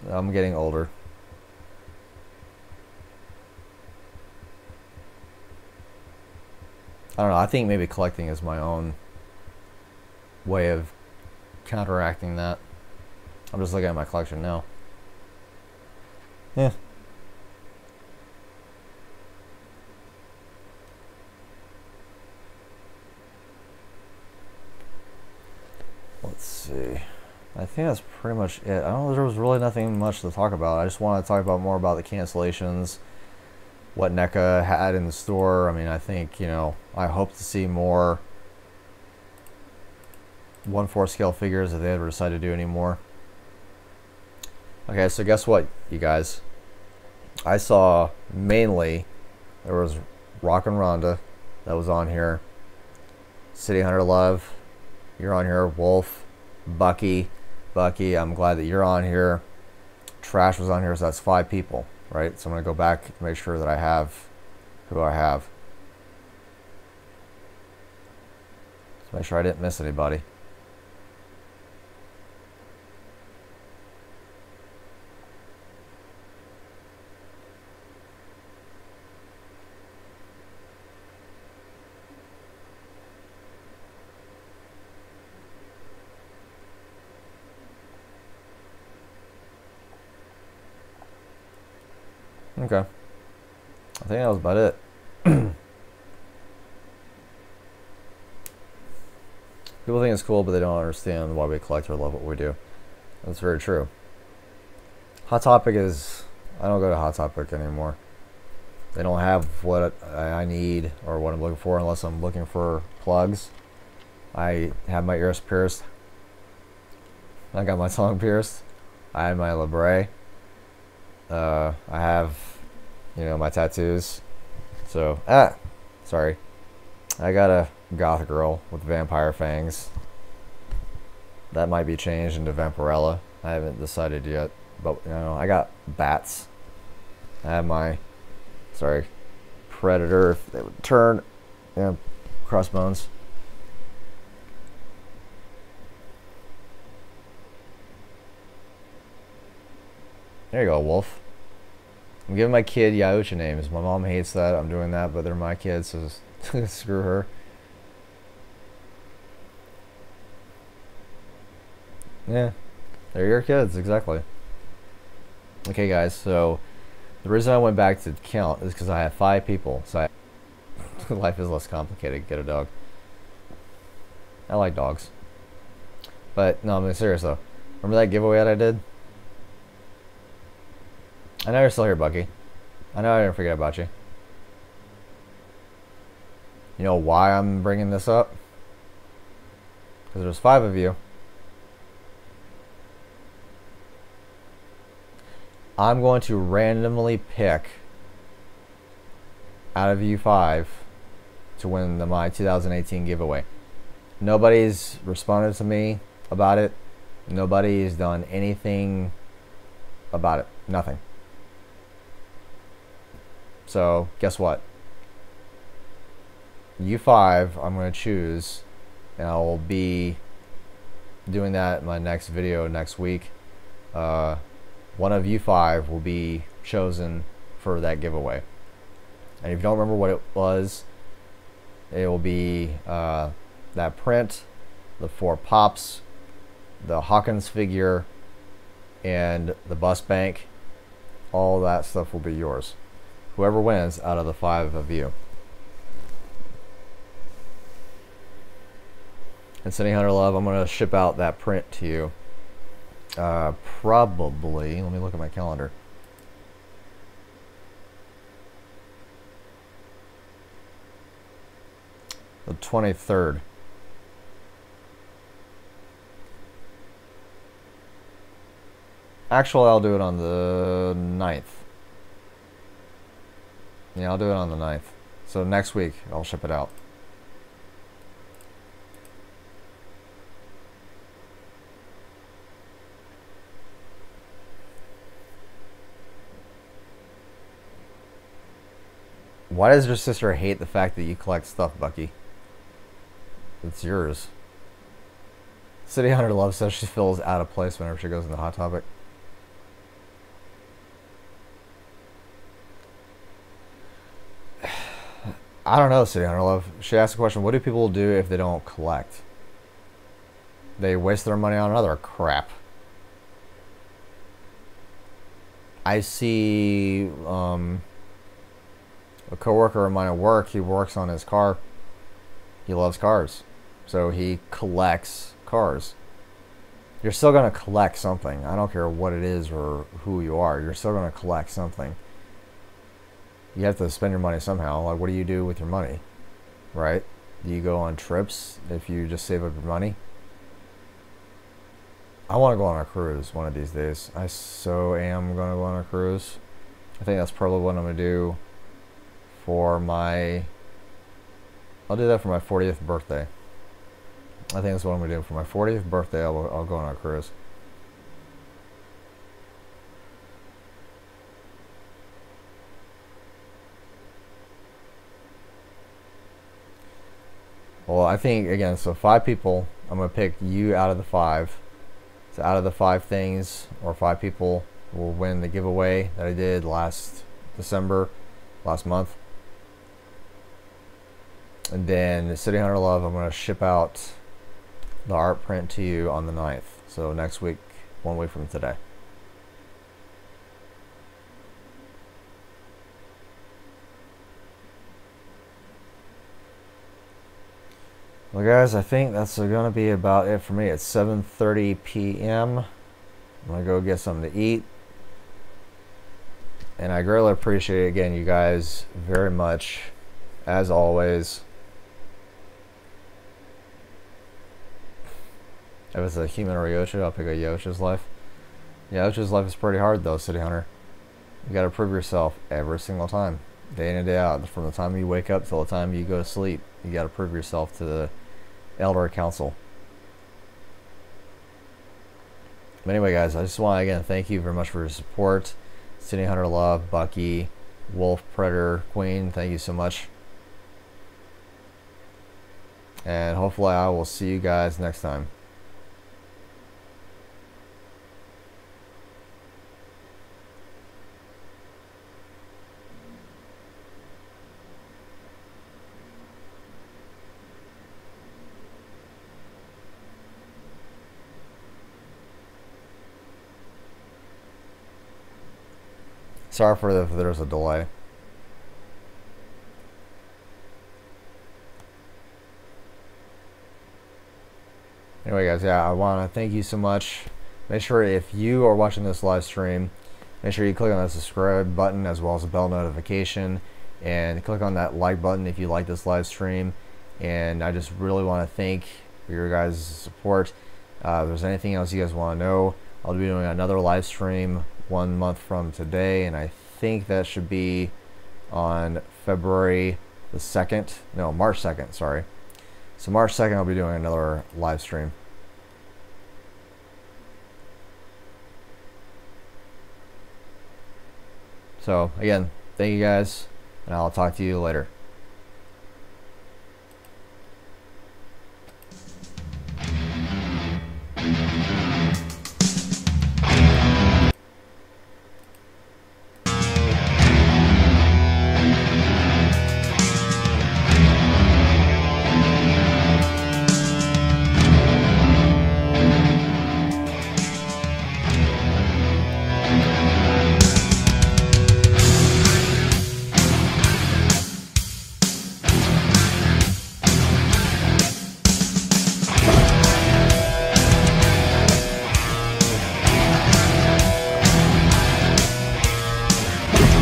I'm getting older. I don't know, I think maybe collecting is my own way of counteracting that. I'm just looking at my collection now. Yeah. Let's see. I think that's pretty much it. I don't know, there was really nothing much to talk about. I just want to talk about more about the cancellations, what NECA had in the store. I mean, I think, you know, I hope to see more 1/4 scale figures if they ever decide to do any more. Okay, so guess what, you guys? I saw mainly there was Rock and Rhonda that was on here. City Hunter Love, you're on here. Wolf, Bucky, I'm glad that you're on here. Trash was on here, so that's 5 people, right? So I'm going to go back to make sure that I have who I have. Let's make sure I didn't miss anybody. Okay. I think that was about it. People think it's cool, but they don't understand why we collect or love what we do. That's very true. Hot Topic is... I don't go to Hot Topic anymore. They don't have what I need or what I'm looking for unless I'm looking for plugs. I have my ears pierced. I got my tongue pierced. I have my labret. I have, you know, my tattoos. So, sorry. I got a goth girl with vampire fangs. That might be changed into Vampirella. I haven't decided yet. But, you know, I got bats. I have my, sorry, predator, if they would turn, you know, crossbones. There you go, Wolf. I'm giving my kid Yautja names. My mom hates that. I'm doing that, but they're my kids, so screw her. Yeah, they're your kids, exactly. Okay, guys, so the reason I went back to count is because I have 5 people. So life is less complicated. Get a dog. I like dogs. But, no, I'm being serious, though. Remember that giveaway that I did? I know you're still here, Bucky. I know I didn't forget about you. You know why I'm bringing this up? Because there's 5 of you. I'm going to randomly pick out of you 5 to win my 2018 giveaway. Nobody's responded to me about it. Nobody's done anything about it. Nothing. So, guess what? You 5, I'm going to choose, and I will be doing that in my next video next week. One of you 5 will be chosen for that giveaway. And if you don't remember what it was, it will be that print, the 4 pops, the Hawkins figure, and the bus bank. All that stuff will be yours. Whoever wins out of the 5 of you. And City Hunter Love, I'm going to ship out that print to you. Probably, let me look at my calendar. The 23rd. Actually, I'll do it on the 9th. Yeah, I'll do it on the 9th. So next week, I'll ship it out. Why does your sister hate the fact that you collect stuff, Bucky? It's yours. City Hunter Love says she feels out of place whenever she goes into Hot Topic. I don't know, City Hunter Love. She asked a question, what do people do if they don't collect? They waste their money on other crap. I see a coworker of mine at work, he works on his car. He loves cars. So he collects cars. You're still going to collect something. I don't care what it is or who you are. You're still going to collect something. You have to spend your money somehow. Like, what do you do with your money? Right? Do you go on trips if you just save up your money? I want to go on a cruise one of these days. I so am going to go on a cruise. I think that's probably what I'm going to do for my... I'll do that for my 40th birthday. I think that's what I'm going to do. For my 40th birthday, I'll go on a cruise. Well, I think, again, so 5 people. I'm going to pick you out of the 5. So out of the 5 things, or 5 people, will win the giveaway that I did last December, last month. And then City Hunter Love, I'm going to ship out the art print to you on the 9th. So next week, 1 week from today. Well, guys, I think that's going to be about it for me. It's 7:30 p.m. I'm going to go get something to eat. And I greatly appreciate, again, you guys very much, as always. If it's a human or a Yoshi, I'll pick a Yoshi's life. Yeah, Yoshi's life is pretty hard though, City Hunter. You gotta prove yourself every single time. Day in and day out. From the time you wake up till the time you go to sleep. You gotta prove yourself to the Elder Council. But anyway, guys, I just want to, again, thank you very much for your support. City Hunter Love, Bucky, Wolf, Predator, Queen, thank you so much. And hopefully I will see you guys next time. Sorry for if there's a delay. Anyway, guys, yeah, I want to thank you so much. Make sure if you are watching this live stream, make sure you click on that subscribe button as well as the bell notification, and click on that like button if you like this live stream. And I just really want to thank for your guys' support. If there's anything else you guys want to know, I'll be doing another live stream 1 month from today, and I think that should be on February the 2nd. No, March 2nd, sorry. So March 2nd I'll be doing another live stream. So again, thank you guys, and I'll talk to you later.